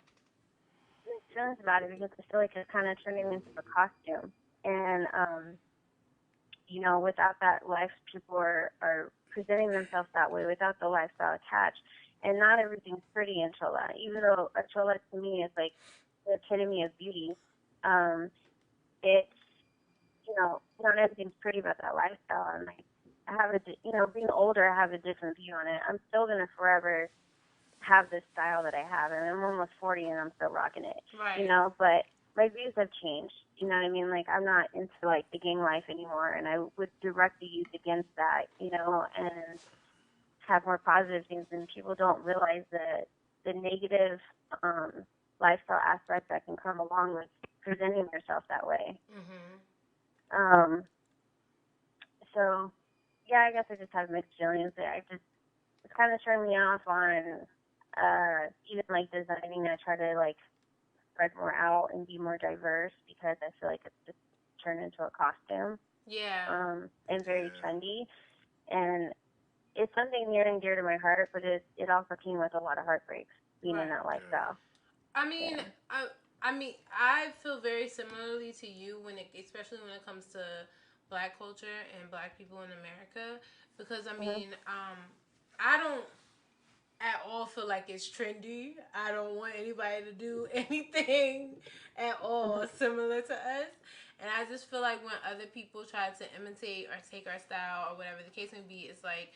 mixed feelings about it because I feel like it's kind of turning into a costume. And, without that life, people are presenting themselves that way without the lifestyle attached. And not everything's pretty in chola. Even though a chola to me is like the epitome of beauty, it's, not everything's pretty about that lifestyle. And like, I have being older, I have a different view on it. I'm still going to forever have this style that I have. And I'm almost 40 and I'm still rocking it. Right. But my views have changed. You know what I mean? Like, I'm not into, like, the gang life anymore. And I would direct the youth against that, and have more positive things. And people don't realize the negative lifestyle aspect that can come along with presenting yourself that way. Mm-hmm. So, yeah, I guess I just have mixed feelings. It's kind of turned me off on even like designing. I try to like spread more out and be more diverse because I feel like it's just turned into a costume. Yeah. And very trendy, and it's something near and dear to my heart. But it also came with a lot of heartbreaks being in that lifestyle. I feel very similarly to you especially when it comes to Black culture and Black people in America, because I don't at all feel like it's trendy. I don't want anybody to do anything at all similar to us. And I just feel like when other people try to imitate or take our style or whatever the case may be, it's like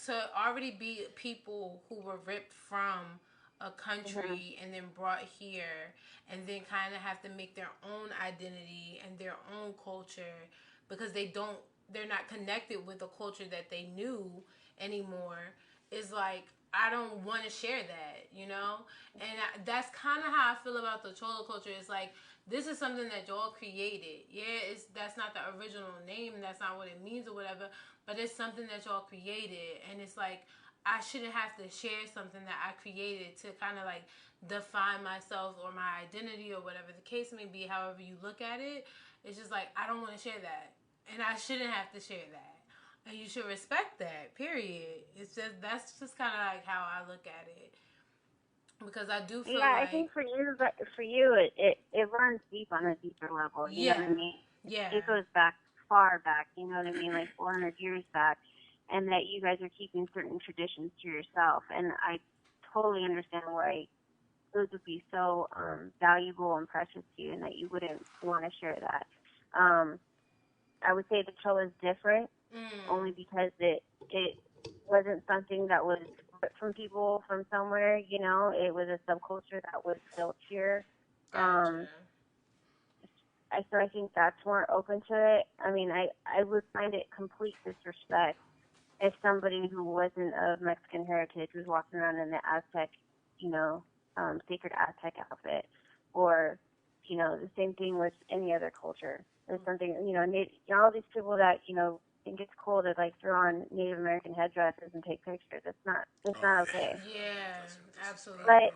to already be people who were ripped from a country and then brought here and then kind of have to make their own identity and their own culture because they're not connected with the culture that they knew anymore, is like, I don't want to share that, And that's kind of how I feel about the Chola culture. It's like, this is something that y'all created. Yeah, that's not the original name. That's not what it means or whatever. But it's something that y'all created, and it's like I shouldn't have to share something that I created to kind of like define myself or my identity or whatever the case may be. However you look at it, it's just like I don't want to share that, and I shouldn't have to share that. And you should respect that, period. It's just, that's just kind of like how I look at it. Because I do feel like... I think for you, it runs deep on a deeper level. You know what I mean? Yeah. It goes back, far back, you know what I mean? Like 400 years back. And that you guys are keeping certain traditions to yourself. And I totally understand why those would be so valuable and precious to you and that you wouldn't want to share that. I would say the show is different. Only because it wasn't something that was from people from somewhere, you know. It was a subculture that was built here. Gotcha. So I think that's more open to it. I mean, I would find it complete disrespect if somebody who wasn't of Mexican heritage was walking around in the Aztec, you know, sacred Aztec outfit, or, you know, the same thing with any other culture. There's something, you know, all these people that, you know, think it's cool to like throw on Native American headdresses and take pictures. It's not okay. Yeah, absolutely. But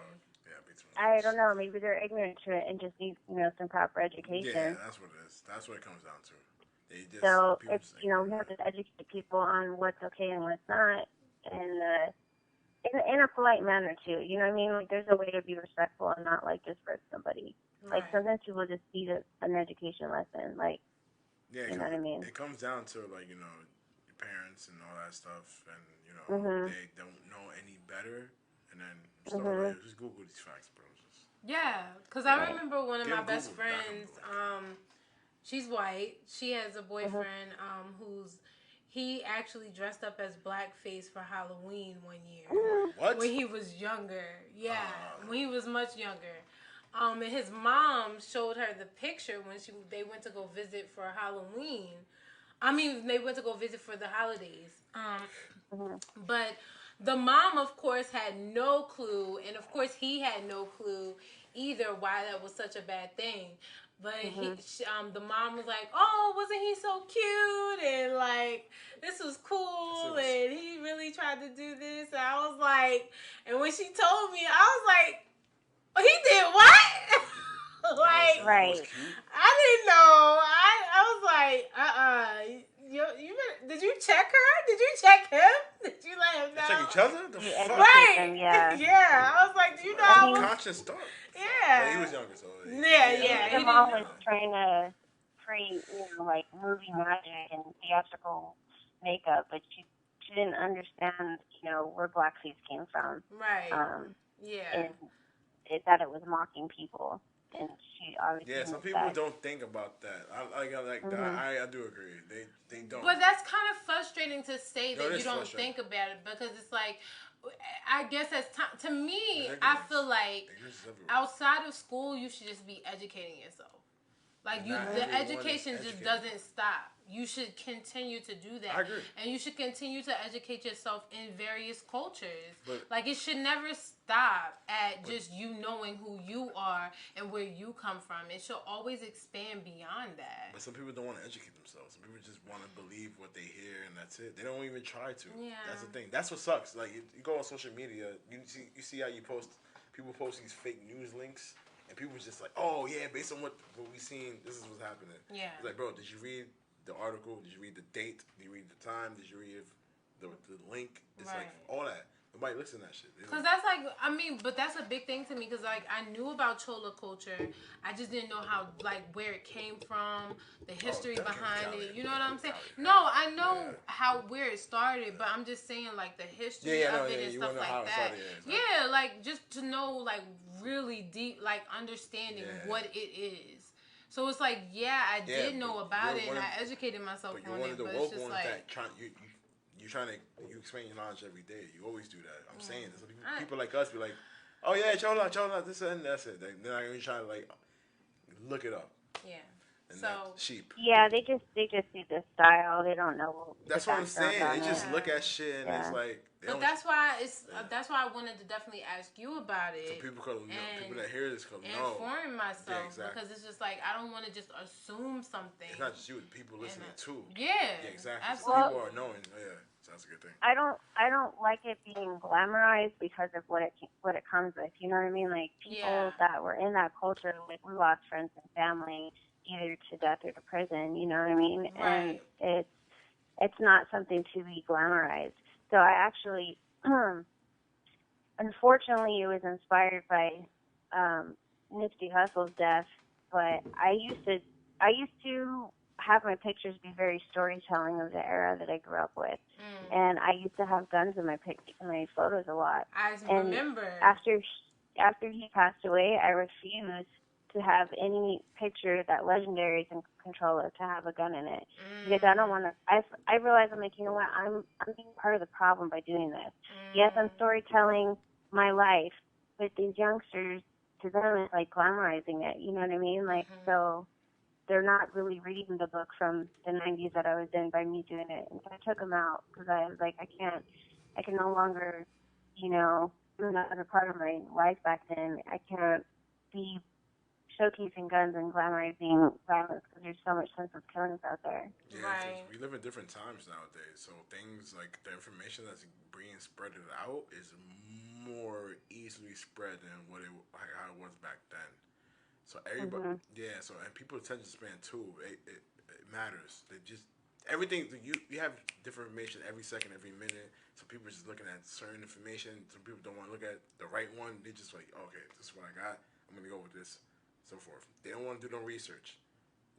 I don't know, maybe they're ignorant to it and just need, you know, some proper education. Yeah, that's what it is. That's what it comes down to. So it's, you know, we have to educate people on what's okay and what's not, and in a polite manner too. You know what I mean? Like there's a way to be respectful and not like disrespect somebody. Right. Like sometimes people just need an education lesson. Like, yeah, you know what I mean? It comes down to like, you know, your parents and all that stuff, and you know they don't know any better, and then just Google these facts, bro. Yeah, because I remember one of my best friends. She's white. She has a boyfriend he actually dressed up as blackface for Halloween one year. What? When he was younger. Yeah, when he was much younger. And his mom showed her the picture when they went to go visit for Halloween. I mean, they went to go visit for the holidays. But the mom, of course, had no clue, and of course he had no clue either why that was such a bad thing. But the mom was like, "Oh, wasn't he so cute?" And like, this was cool, and he really tried to do this. And I was like, and when she told me, I was like, oh, he did what? Like, right. I didn't know. I was like, did you check her? Did you check him? Did you let him know? Check each other? The fuck? Right. Them, yeah. Yeah. I was like, do you know how conscious thought. Yeah. Well, he was younger, so yeah. The mom was trying to create, you know, like movie magic and theatrical makeup, but she didn't understand, you know, where blackface came from. Right. And it thought it was mocking people. And she obviously some people don't think about that. I do agree. They don't. But that's kind of frustrating to say that you don't think about it, because it's like, I guess to me, I feel like outside of school, you should just be educating yourself. Like the education just doesn't stop. You should continue to do that. I agree. And you should continue to educate yourself in various cultures. Like, it should never stop at just you knowing who you are and where you come from. It should always expand beyond that. But some people don't want to educate themselves. Some people just want to believe what they hear and that's it. They don't even try to. Yeah. That's the thing. That's what sucks. Like, you go on social media, you see how people post these fake news links, and people just like, oh yeah, based on what we seen, this is what's happening. Yeah. It's like, bro, did you read the article? Did you read the date? Did you read the time? Did you read the link? It's like all that. Nobody listen to that shit. Because that's like, I mean, but that's a big thing to me, because like I knew about Chola culture. I just didn't know how, like, where it came from, the history behind it. You know what I'm saying? No, I know where it started, but I'm just saying like the history of it and stuff like that. Yeah, like just to know like really deep, like understanding what it is. So it's like, I did know about it, and I educated myself on it, but it's just like... You expand your knowledge every day. You always do that. I'm saying this. People like us be like, oh yeah, Chola, this and that's it. They're not even trying to like look it up. Yeah. and so not sheep. Yeah, they just see the style. They don't know the That's what I'm background saying. on They it. just look at shit and it's like. But that's why that's why I wanted to definitely ask you about it. So people could know. People that hear this could know. Inform myself, exactly. Because it's just like I don't want to just assume something. It's not just you. People listening too. Yeah. Exactly. Absolutely. So people are knowing. Yeah. So that's a good thing. I don't like it being glamorized because of what it comes with. You know what I mean? Like people that were in that culture, like we lost friends and family either to death or to prison. You know what I mean? Right. And it's not something to be glamorized. So I actually, unfortunately, it was inspired by Nipsey Hussle's death. But I used to have my pictures be very storytelling of the era that I grew up with, and I used to have guns in my photos a lot. I remember after he passed away, I refused to have any picture that Legendary is in control of to have a gun in it because I don't want to. I realize I'm like, you know what? I'm being part of the problem by doing this. Yes, I'm storytelling my life, but these youngsters, to them, it's like glamorizing it. You know what I mean? Like so. They're not really reading the book from the 90s that I was in by me doing it. And so I took them out because I was like, I can no longer, you know, do another part of my life back then. I can't be showcasing guns and glamorizing violence because there's so much senseless killings out there. Yeah, right. We live in different times nowadays, so things like the information that's being spread out is more easily spread than how it was back then. So everybody, So and people's attention span too. It matters. They just everything. You have different information every second, every minute. So people are just looking at certain information. Some people don't want to look at the right one. They just like, okay, this is what I got. I'm gonna go with this, so forth. They don't want to do no research.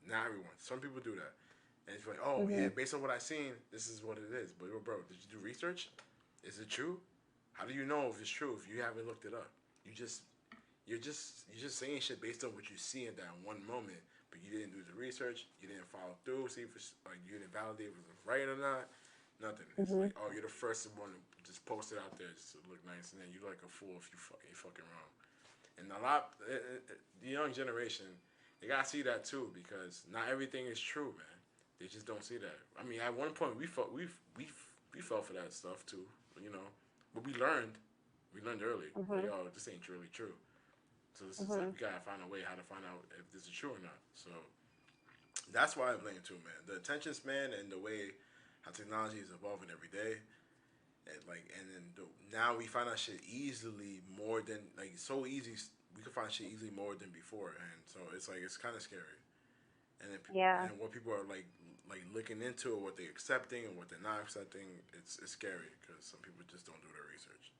Not everyone. Some people do that, and it's like, oh yeah, based on what I seen, this is what it is. But bro, did you do research? Is it true? How do you know if it's true if you haven't looked it up? You're just saying shit based on what you see in that one moment, but you didn't do the research. You didn't follow through, see if it's, like you didn't validate if it was right or not. Nothing. It's like, oh, you're the first one to just post it out there just to look nice, and then you're like a fool if you fucking wrong. And the young generation, they gotta see that too because not everything is true, man. They just don't see that. I mean, at one point we fell for that stuff too, you know, but we learned early. Like, oh, this ain't really true. So this is like, we gotta find a way how to find out if this is true or not. So that's why I blame too, man. The attention span and the way how technology is evolving every day, and then now we find out shit easily more than so easy. We can find shit easily more than before, and so it's like it's kind of scary. And then and what people are like looking into, or what they're accepting, and what they're not accepting, it's scary because some people just don't do their research.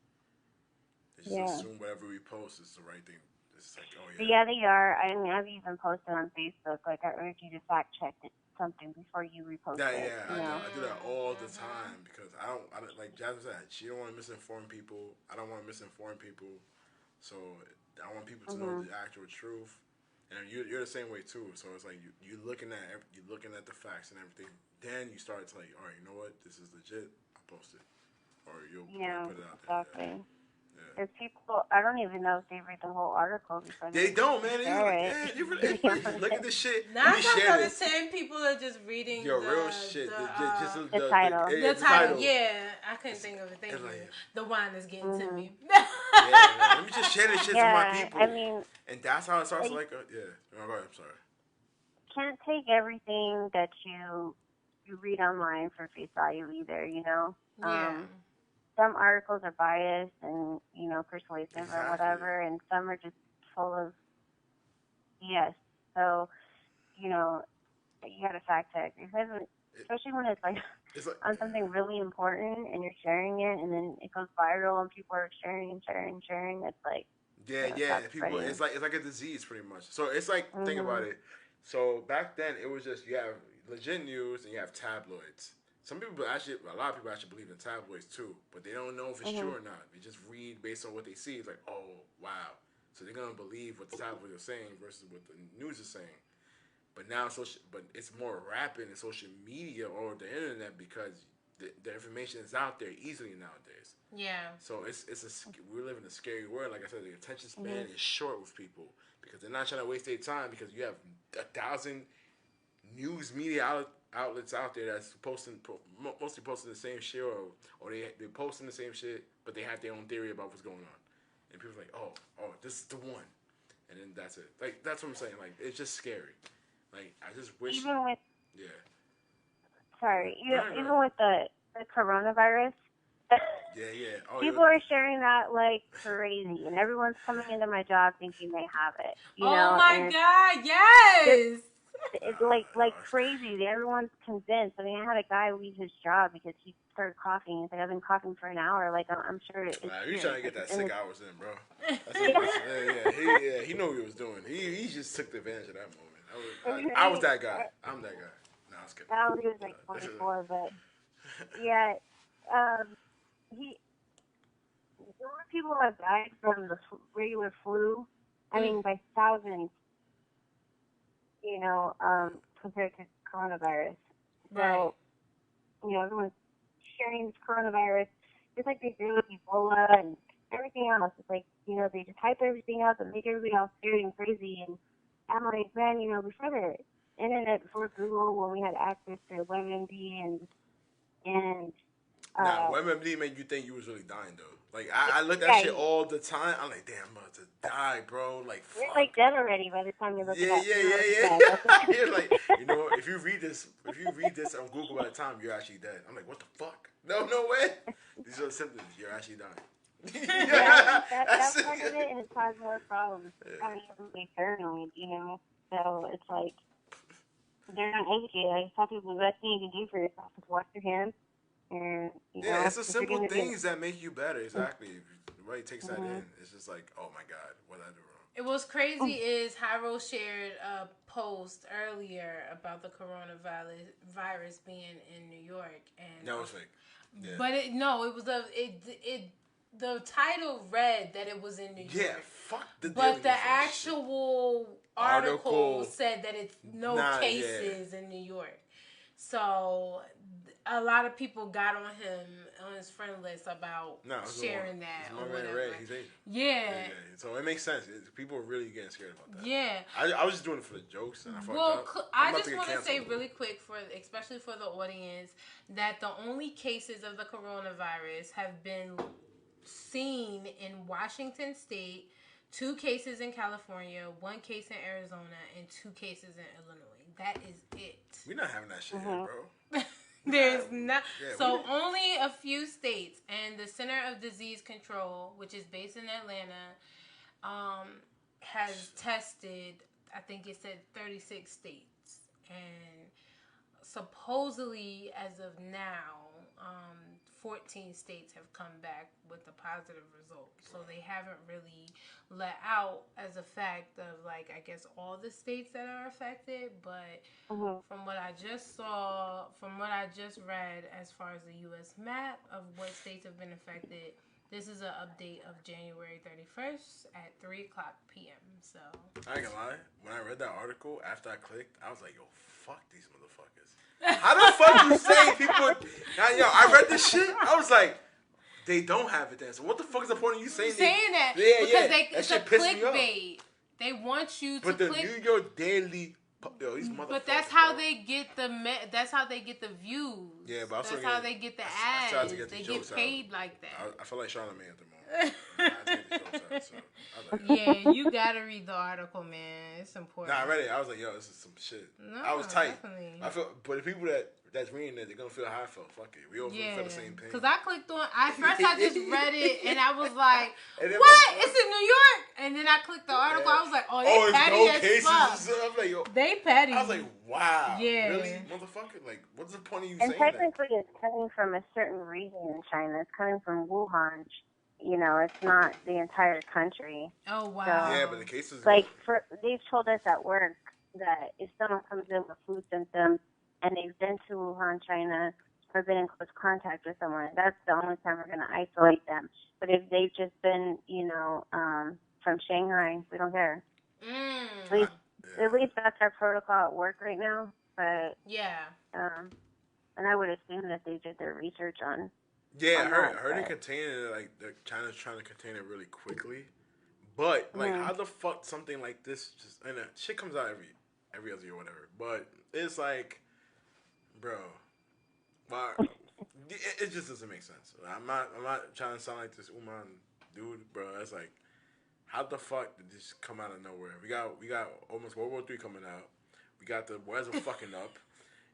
They just assume whatever we post is the right thing. It's like, oh yeah. Yeah, they are. I mean, I've even posted on Facebook, like, I urge you to fact check something before you repost it. Yeah, I do that all the time because I don't like Jasmine said, she don't want to misinform people. I don't want to misinform people. So I want people to know the actual truth. And you're the same way too. So it's like you're looking at the facts and everything. Then you start to like, all right, you know what? This is legit. I'll post it. Or you'll put it out there. Exactly. There's people, I don't even know if they read the whole article before they don't, man. Look at this shit. 9 times out of 10 people are just reading real shit. The title. The title. Yeah, I couldn't think of it. Thank you. The wine is getting to me. Let me just share this shit to my people. I mean, and that's how it starts. Go ahead. I'm sorry. Can't take everything that you read online for face value either. You know. Yeah. Some articles are biased and, you know, persuasive or whatever, and some are just full of BS. So, you know, you got to fact check, because especially when it's like on something really important and you're sharing it, and then it goes viral and people are sharing. It's like people. It's like a disease pretty much. So it's like think about it. So back then it was just you have legit news and you have tabloids. A lot of people actually believe in tabloids too, but they don't know if it's true or not. They just read based on what they see. It's like, oh, wow. So they're going to believe what the tabloids are saying versus what the news is saying. But now, but it's more rapid in social media or the internet because the information is out there easily nowadays. Yeah. So we live in a scary world. Like I said, the attention span is short with people because they're not trying to waste their time because you have 1,000 news media outlets out there that's mostly posting the same shit, or they're posting the same shit, but they have their own theory about what's going on, and people are like, oh, this is the one, and then that's it. Like that's what I'm saying. Like it's just scary. Like I just wish. Even with Sorry, even with the coronavirus. Yeah. People are sharing that like crazy, and everyone's coming into my job thinking they have it. You know? Oh my God, yes! It's like crazy. Everyone's convinced. I mean, I had a guy leave his job because he started coughing. He's like, I've been coughing for an hour. Like, I'm sure it's you trying to get that sick hours in, bro. He knew what he was doing. He just took advantage of that moment. I was that guy. I'm that guy. No, I was kidding. I was like 24, but yeah, there were people that died from the regular flu. I mean, by thousands. You know, compared to coronavirus. So, everyone's sharing this coronavirus, just like they do with Ebola and everything else. It's like, they just hype everything up and make everybody all scared and crazy. And I'm like, man, before the internet, before Google, when we had access to WebMD and WebMD made you think you was really dying, though. Like, I look at that shit all the time. I'm like, damn, I'm about to die, bro. Like, fuck. You're like dead already by the time you look it up. Yeah. You're like, if you read this on Google by the time, you're actually dead. I'm like, what the fuck? No way. These are the symptoms. You're actually dying. That's part of it, and it causes more problems. I mean, everybody's paranoid, So it's like, they're not educated. I tell people the best thing you can do for yourself is wash your hands. And, it's the simple things that make you better. Exactly. If everybody takes that in, it's just like, oh my God, what did I do wrong? It was crazy is Hyro shared a post earlier about the coronavirus being in New York, and that was fake. Yeah. But it was the title read that it was in New York. Yeah, fuck the. But the actual article said that it's no cases in New York. So a lot of people got on him on his friend list about sharing that or whatever. He's Asian. Yeah. So it makes sense. People are really getting scared about that. Yeah. I was just doing it for the jokes and I fucked up. I just want to say really quick, especially for the audience, that the only cases of the coronavirus have been seen in Washington State, 2 cases in California, 1 case in Arizona, and 2 cases in Illinois. That is it. We're not having that shit here, bro. There's not. So only a few states, and the Center of Disease Control, which is based in Atlanta, has tested, I think it said 36 states. And supposedly, as of now, 14 states have come back with a positive result. So they haven't really let out as a fact of, like, I guess all the states that are affected. But from what I just saw, from what I just read, as far as the U.S. map of what states have been affected, this is an update of January 31st at 3 o'clock p.m. So I ain't gonna lie. When I read that article, after I clicked, I was like, yo, fuck these motherfuckers. How the fuck you say people? I read this shit. I was like, they don't have it then. So what the fuck is the point of you saying that? Because it's a clickbait. They want you to. But the New York Daily, these motherfuckers. But that's how they get the. That's how they get the views. Yeah, but that's how they get the ads. They get paid like that. I feel like Charlamagne at the moment. Yeah, you gotta read the article, man. It's important. Nah, I read it. I was like, yo, this is some shit. No, I was tight. Definitely. I feel, but the people that's reading it, they're gonna feel how I felt. Fuck it, we all feel the same pain. Cause I clicked on. First I just read it and I was like, what? It's in New York. And then I clicked the article. I was like, they petty as fuck. I'm like, yo, they petty. I was like, wow, yeah, really, motherfucker. Like, what's the point of you saying that? And technically, it's coming from a certain region in China. It's coming from Wuhan. It's not the entire country. Oh, wow. So, yeah, but the cases... Like, they've told us at work that if someone comes in with flu symptoms and they've been to Wuhan, China, or been in close contact with someone, that's the only time we're going to isolate them. But if they've just been, from Shanghai, we don't care. At least that's our protocol at work right now. But, and I would assume that they did their research on... Yeah, I heard it contained it, like, China's trying to contain it really quickly. But, like, how the fuck something like this just, and shit comes out every other year, whatever. But it's like, bro, but it just doesn't make sense. I'm not trying to sound like this Uman dude, bro. It's like, how the fuck did this come out of nowhere? We got almost World War III coming out. We got the weather fucking up.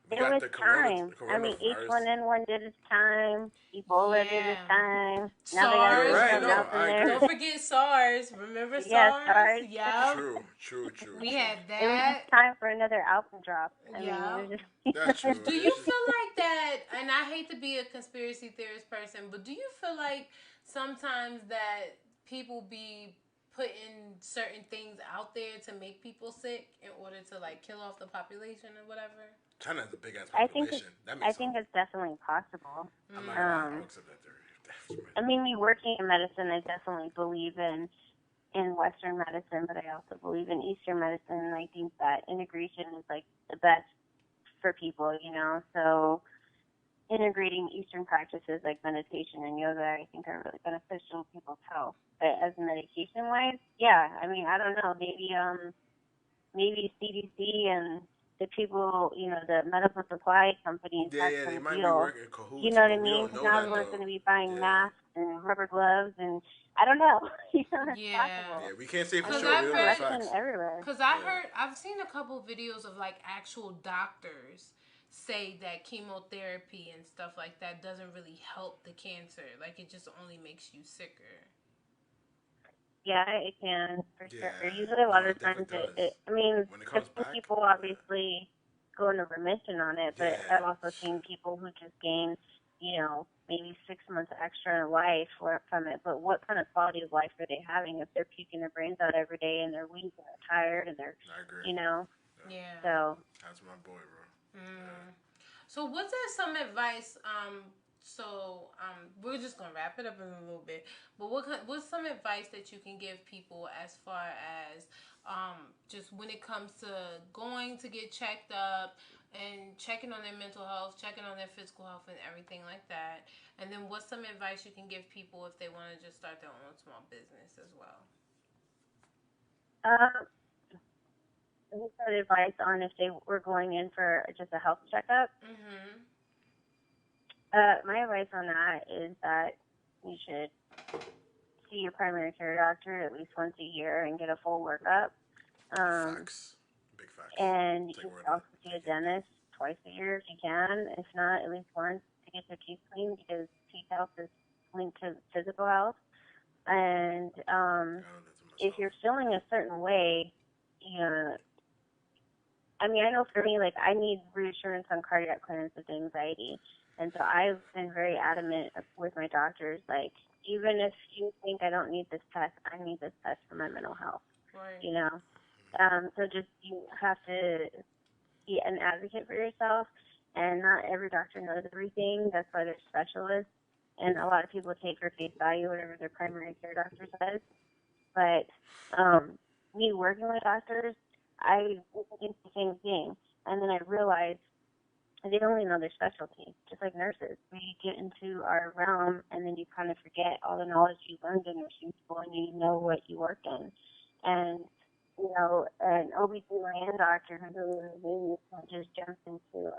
We it got was the time. I mean, coronavirus. H1N1 did its time. Ebola did its time. Now SARS. they got to Right, something else in there. Don't forget SARS. Remember Yes, SARS? SARS. Yeah. True. We had that. It was just time for another album drop. I mean, it was just... That's true. Do you feel like that, and I hate to be a conspiracy theorist person, but do you feel like sometimes that people be putting certain things out there to make people sick in order to like kill off the population or whatever? China has a big ass population. I think it's definitely possible. I'm not gonna accept that theory. I mean, me working in medicine, I definitely believe in Western medicine, but I also believe in Eastern medicine, and I think that integration is like the best for people, you know. So integrating Eastern practices like meditation and yoga, I think are really beneficial to people's health. But as medication wise, yeah, I mean, I don't know, maybe CDC and the people, you know, the medical supply companies have some they deal. might be working in cahoots. You know what I mean? Because now everyone's going to be buying masks and rubber gloves, and I don't know. You know, it's possible. Yeah, we can't say for Because sure. We don't know facts. Everywhere. Because I've seen a couple videos of like actual doctors say that chemotherapy and stuff like that doesn't really help the cancer. Like it just only makes you sicker. Yeah, it can, for sure. Usually a lot of times I mean, people obviously go into remission on it, but I've also seen people who just gain, you know, maybe 6 months extra in life from it. But what kind of quality of life are they having if they're puking their brains out every day and they're weak and they're tired and they're, you know? Yeah. So. That's my boy, bro. So what's some advice, we're just going to wrap it up in a little bit, but what's some advice that you can give people as far as just when it comes to going to get checked up and checking on their mental health, checking on their physical health and everything like that? And then what's some advice you can give people if they want to just start their own small business as well? Any sort of advice on if they were going in for just a health checkup? My advice on that is that you should see your primary care doctor at least once a year and get a full workup. Facts. Big facts. And you should also see a dentist twice a year if you can. If not, at least once to get your teeth cleaned, because teeth health is linked to physical health. And if you're feeling a certain way, you know, I mean, I know for me, like, I need reassurance on cardiac clearance with anxiety. And so I've been very adamant with my doctors, like, even if you think I don't need this test, I need this test for my mental health. Right. You know? So just, you have to be an advocate for yourself, and not every doctor knows everything. That's why they're specialists. And a lot of people take for face value whatever their primary care doctor says. But me working with doctors, I was thinking the same thing. And then I realized they only know their specialty, just like nurses. We get into our realm, and then you kind of forget all the knowledge you learned in nursing school, and you know what you worked in. And, you know, an OB/GYN doctor who delivers babies just jumps into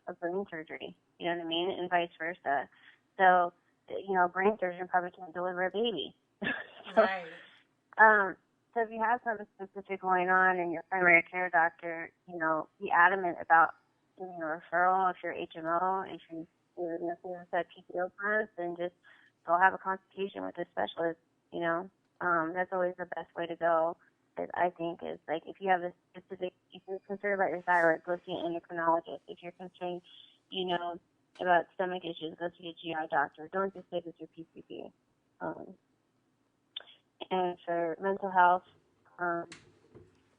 a brain surgery, you know what I mean, and vice versa. So, you know, a brain surgeon probably can't deliver a baby. Right. So if you have something specific going on and your primary care doctor, you know, be adamant about giving a referral if you're HMO, if you're nothing inside PPO plans, then just go have a consultation with a specialist, you know. That's always the best way to go, I think, is like if you have a specific, if you're concerned about your thyroid, go see an endocrinologist. If you're concerned, you know, about stomach issues, go see a GI doctor. Don't just say this your PCP. And for mental health,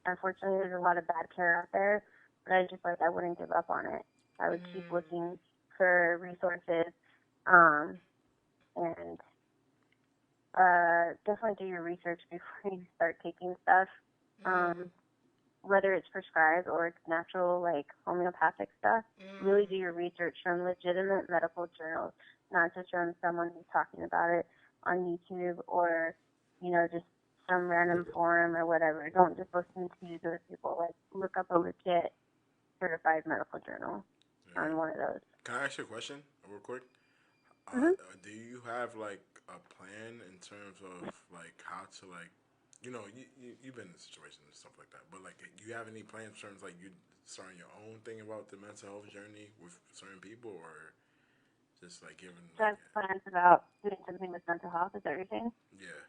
unfortunately, there's a lot of bad care out there, but I wouldn't give up on it. I would keep looking for resources, and definitely do your research before you start taking stuff, whether it's prescribed or it's natural, like homeopathic stuff. Really do your research from legitimate medical journals, not just from someone who's talking about it on YouTube or, you know, just some random forum or whatever. Don't just listen to those people. Like, look up a legit certified medical journal on one of those. Can I ask you a question real quick? Do you have like a plan in terms of like how to like, you've been in situations and stuff like that, but like, do you have any plans in terms of like you starting your own thing about the mental health journey with certain people, or just like giving? Do I have plans about doing something with mental health? Is that what you're saying? Yeah.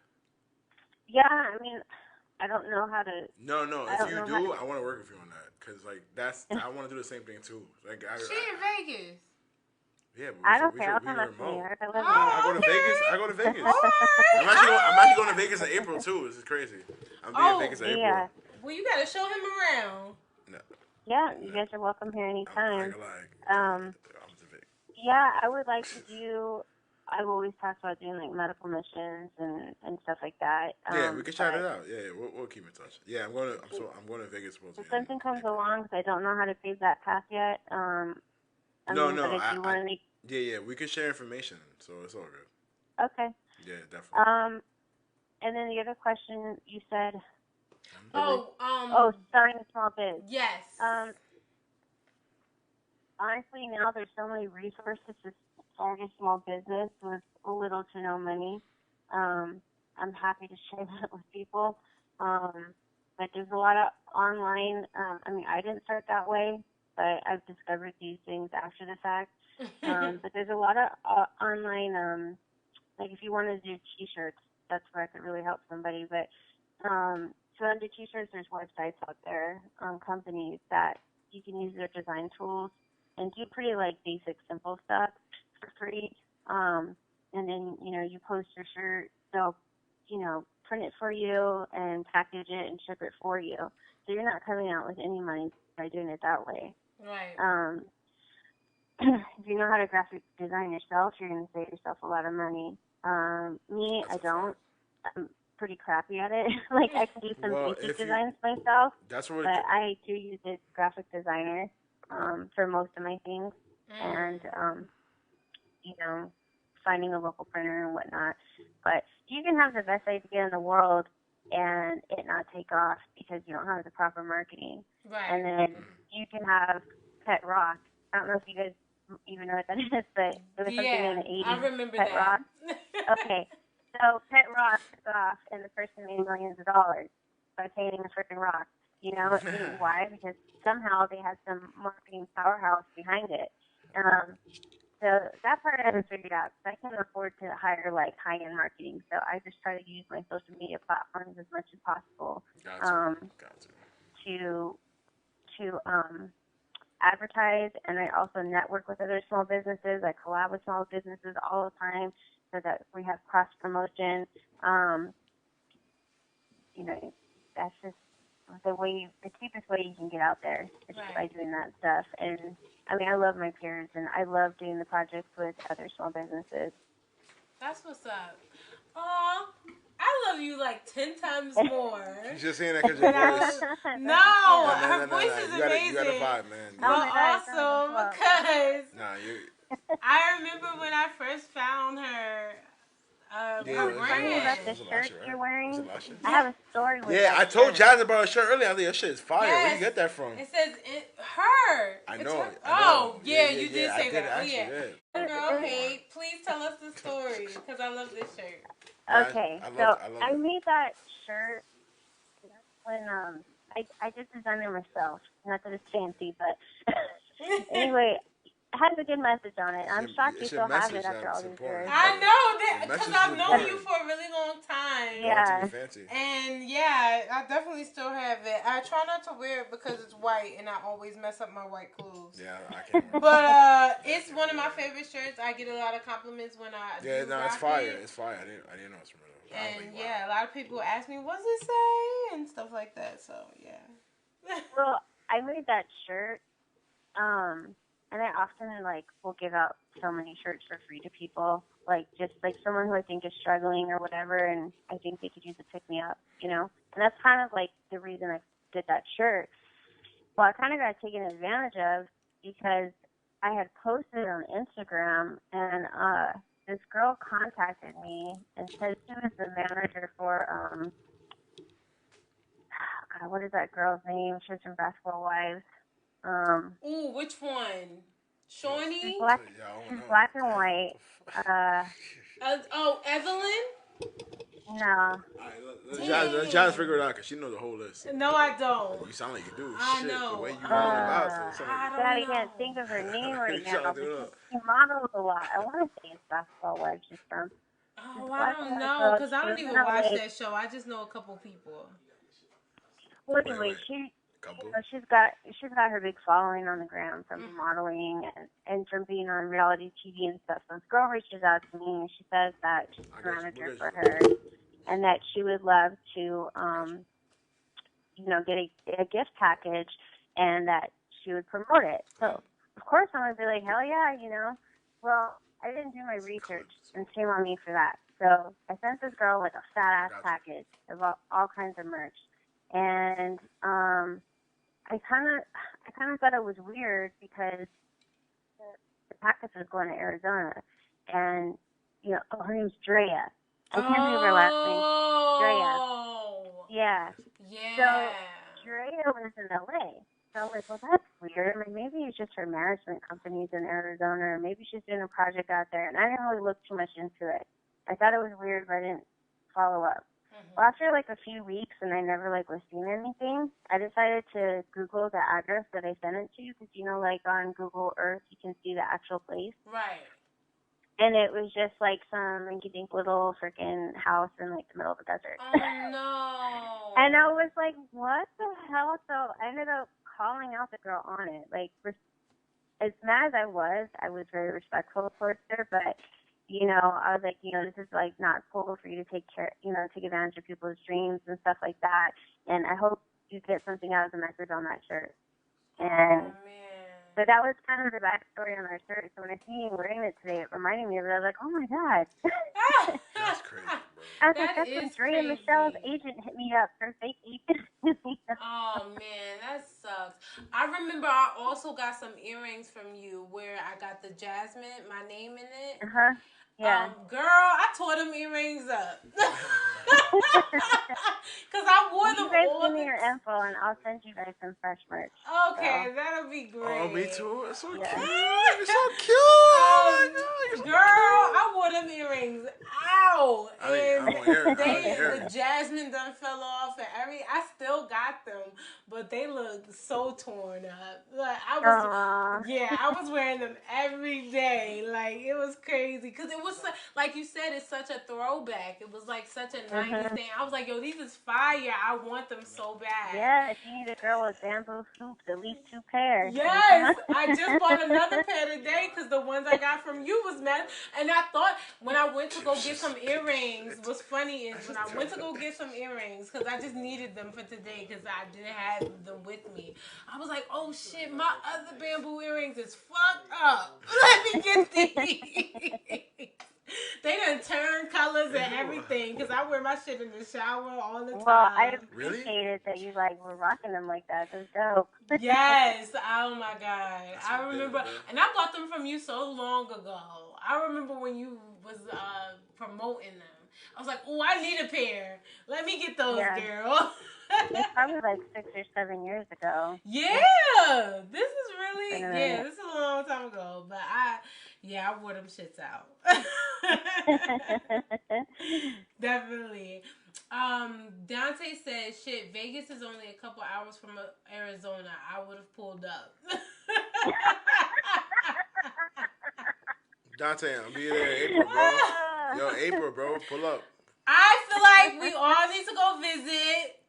Yeah, I mean, I don't know how to. No. If you do, I want to work with you on that because like I want to do the same thing too. Like she in Vegas. Yeah, but I don't care. I'll come up to New York. I go to Vegas. I'm actually going to Vegas in April too. This is crazy. I'm being in Vegas in April. Yeah. Well, you gotta show him around. No. Yeah, you guys are welcome here anytime. Yeah, I would like to do. I've always talked about doing like medical missions and stuff like that. Yeah, we can chat it out. Yeah, we'll keep in touch. Yeah, I'm going to Vegas. If something comes along, because I don't know how to pave that path yet. Yeah, we can share information, so it's all good. Okay. Yeah, definitely. And then the other question you said. Starting a small biz. Yes. Honestly, now there's so many resources to start a small business with little to no money. I'm happy to share that with people. But there's a lot of online. I didn't start that way, but I've discovered these things after the fact. But there's a lot of online. Like if you want to do T-shirts, that's where I could really help somebody. But to undo T-shirts, there's websites out there, companies that you can use their design tools and do pretty like basic, simple stuff for free. And then you post your shirt, they'll print it for you and package it and ship it for you. So you're not coming out with any money by doing it that way. Right. If you know how to graphic design yourself, you're going to save yourself a lot of money. I don't. I'm pretty crappy at it. Like I can do some basic designs myself, but I do use a graphic designer for most of my things, and finding a local printer and whatnot. But you can have the best idea in the world and it not take off because you don't have the proper marketing. Right. And then you can have Pet Rock. I don't know if you guys even know what that is, but it was something in the 80s. I remember Pet that. Rock. Okay. So Pet Rock took off and the person made millions of dollars by painting a freaking rock. Why? Because somehow they had some marketing powerhouse behind it. So that part I haven't figured out because I can't afford to hire like high-end marketing. So I just try to use my social media platforms as much as possible to advertise, and I also network with other small businesses. I collab with small businesses all the time so that we have cross promotion. That's just the cheapest way you can get out there is just by doing that stuff. And I love my peers, and I love doing the projects with other small businesses. That's what's up. Aw, I love you like 10 times more. She's just saying that because your voice. No, her voice is amazing. You got a vibe, man. Well, awesome, because I remember when I first found her. Her brand. About the shirt you're wearing. I have a story with I told Jazz about a shirt earlier. I think your shit is fire. Yes. Where you get that from? It says her. I know. You did say that. Girl, hey, please tell us the story because I love this shirt. Okay, I made that shirt when I just designed it myself. Not that it's fancy, but anyway. It has a good message on it. I'm shocked you still have it after all these years. I know that because I've known you for a really long time. Yeah. And I definitely still have it. I try not to wear it because it's white and I always mess up my white clothes. Yeah, I can't. But it's one of my favorite shirts. I get a lot of compliments when I do it's fire. It's fire. I didn't know it's from it. And a lot of people ask me, what's it say? And stuff like that. So, Well, I made that shirt. And I often will give out so many shirts for free to people, just someone who I think is struggling or whatever, and I think they could use a pick-me-up, And that's kind of the reason I did that shirt. Well, I kind of got taken advantage of because I had posted on Instagram, and this girl contacted me and said she was the manager for what is that girl's name? She's from Basketball Wives. Ooh, which one? Shawnee? She's black and white. Evelyn? No. Let Jazz figure it out, because she knows the whole list. No, I don't. You sound like you do. I Shit, know. the way you roll about it. I can't think of her name right now. She models a lot. I want to say it's Basketball Wives she's from. Oh, I don't know, because I don't even watch that show. I just know a couple people. Well, anyway, she's got her big following on the ground from modeling and from being on reality TV and stuff. So this girl reaches out to me and she says that she's a manager for her and that she would love to, get a gift package and that she would promote it. So of course I'm gonna be like, hell yeah, Well, I didn't do my research, and shame on me for that. So I sent this girl like a fat ass package of all kinds of merch. And I kind of thought it was weird because the package was going to Arizona, and her name's Drea. I can't think of her last name. Drea. Yeah. Yeah. So Drea lives in LA. So I was like, well, that's weird. I mean, maybe it's just her management company's in Arizona, or maybe she's doing a project out there. And I didn't really look too much into it. I thought it was weird, but I didn't follow up. Well, after like a few weeks and I never was seeing anything, I decided to Google the address that I sent it to, because like on Google Earth you can see the actual place. Right. And it was just like some rinky-dink little freaking house in the middle of the desert. Oh no. And I was like, what the hell? So I ended up calling out the girl on it. As mad as I was very respectful towards her, but I was like, this is not cool for you to take advantage of people's dreams and stuff like that. And I hope you get something out of the message on that shirt. And so that was kind of the backstory on our shirt. So when I see you wearing it today, it reminded me of it. I was like, oh my God. That's crazy, bro. I was like, that's when Drea Michelle's agent hit me up, her fake agent. Oh man, that sucks. I remember I also got some earrings from you where I got the Jasmine, my name in it. Uh-huh. Yeah. Girl, I tore them earrings up. Because I wore them all. You guys give me your info and I'll send you guys some fresh merch. Okay, that'll be great. Oh, me too. It's so cute. It's so cute. Girl, I wore them earrings out. And the Jasmine done fell off and I still got them, but they look so torn up. I was wearing them every day. It was crazy. Because it was, like you said, it's such a throwback. It was such a 90s thing. I was like, yo, these is fire. I want them so bad. Yeah, if you need a girl with bamboo hoops, at least 2 pairs. Yes, I just bought another pair today because the ones I got from you was mad. And I thought when I went to go get some earrings, what's funny is when I went to go get some earrings, because I just needed them for today because I didn't have them with me. I was like, oh shit, my other bamboo earrings is fucked up. Let me get these. They done turn colors and everything because I wear my shit in the shower all the time. Well, I appreciated that you were rocking them like that. It was dope. Yes. Oh my God. I remember, and I bought them from you so long ago. I remember when you was promoting them. I was like, oh, I need a pair. Let me get those, girl. It's probably 6 or 7 years ago. Yeah. This is really, this is a long time ago. But I wore them shits out. Definitely. Dante says, shit, Vegas is only a couple hours from Arizona. I would have pulled up. Dante, I'll be there in April, bro. Yo, April, bro, pull up. I feel like we all need to go visit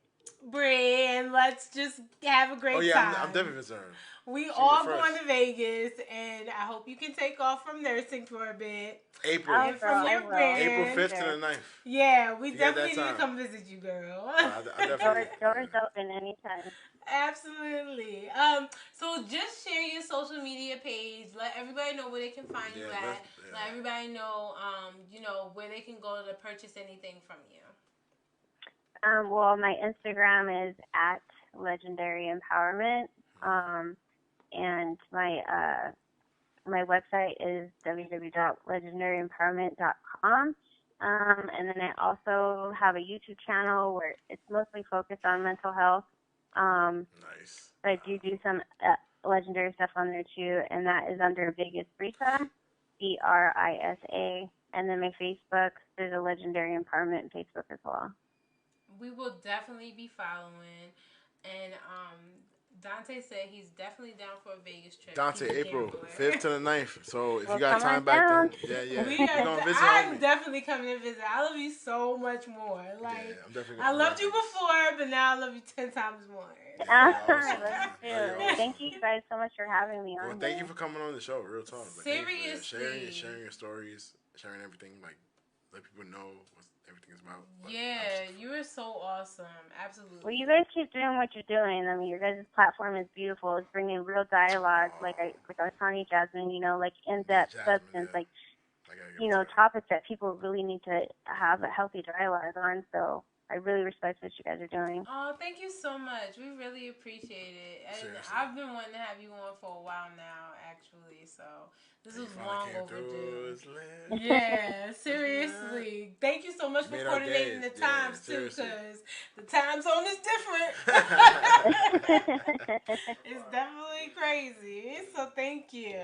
Brie and let's just have a great time. Oh yeah, I'm definitely concerned. We all going to Vegas, and I hope you can take off from nursing for a bit. April. And from your brand. April 5th to the 9th. Yeah, we definitely need to come visit you, girl. Doors open anytime. Absolutely. So just share your social media page. Let everybody know where they can find you at. Let everybody know, where they can go to purchase anything from you. Well, my Instagram is at Legendary Empowerment. And my website is www.legendaryempowerment.com. And then I also have a YouTube channel where it's mostly focused on mental health. Nice. I do some legendary stuff on there too, and that is under Vegas Brisa, Brisa. And then my Facebook, there's a Legendary Empowerment Facebook as well. We will definitely be following. And Dante said he's definitely down for a Vegas trip. Dante, April 5th to the 9th. So if you got time back then, I'm definitely coming to visit. I love you so much more. Like, I loved you before, but now I love you 10 times more. I love you too. Thank you guys so much for having me on. Well, thank you for coming on the show. Real talk. Like, seriously. Sharing your stories, sharing everything. Like, let people know what everything is about. But yeah, you are so awesome. Absolutely. Well, you guys keep doing what you're doing. I mean, your guys' platform is beautiful. It's bringing real dialogue, like I was telling you, Jasmine. You know, like in-depth substance, like topics that people really need to have a healthy dialogue on. So I really respect what you guys are doing. Oh, thank you so much. We really appreciate it. And seriously. I've been wanting to have you on for a while now, actually. So this is long overdue. Yeah, seriously. Thank you so much for coordinating the times too, because the time zone is different. It's definitely crazy. So thank you.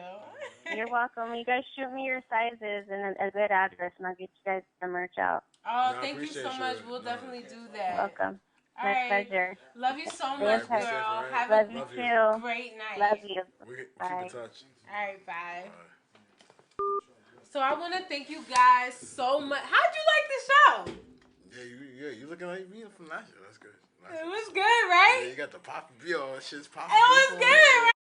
You're welcome. You guys shoot me your sizes and a good address, and I'll get you guys the merch out. Oh, thank you so much. We'll definitely do that. Welcome. All My pleasure. Love you so much, girl. Have a great night. Love you. Bye. Keep in touch. All right, bye. So I want to thank you guys so much. How'd you like the show? Yeah, you looking like me from last year. That's good. It was good, right? Yeah, you got the poppy. Yo, shit's poppy. It was good,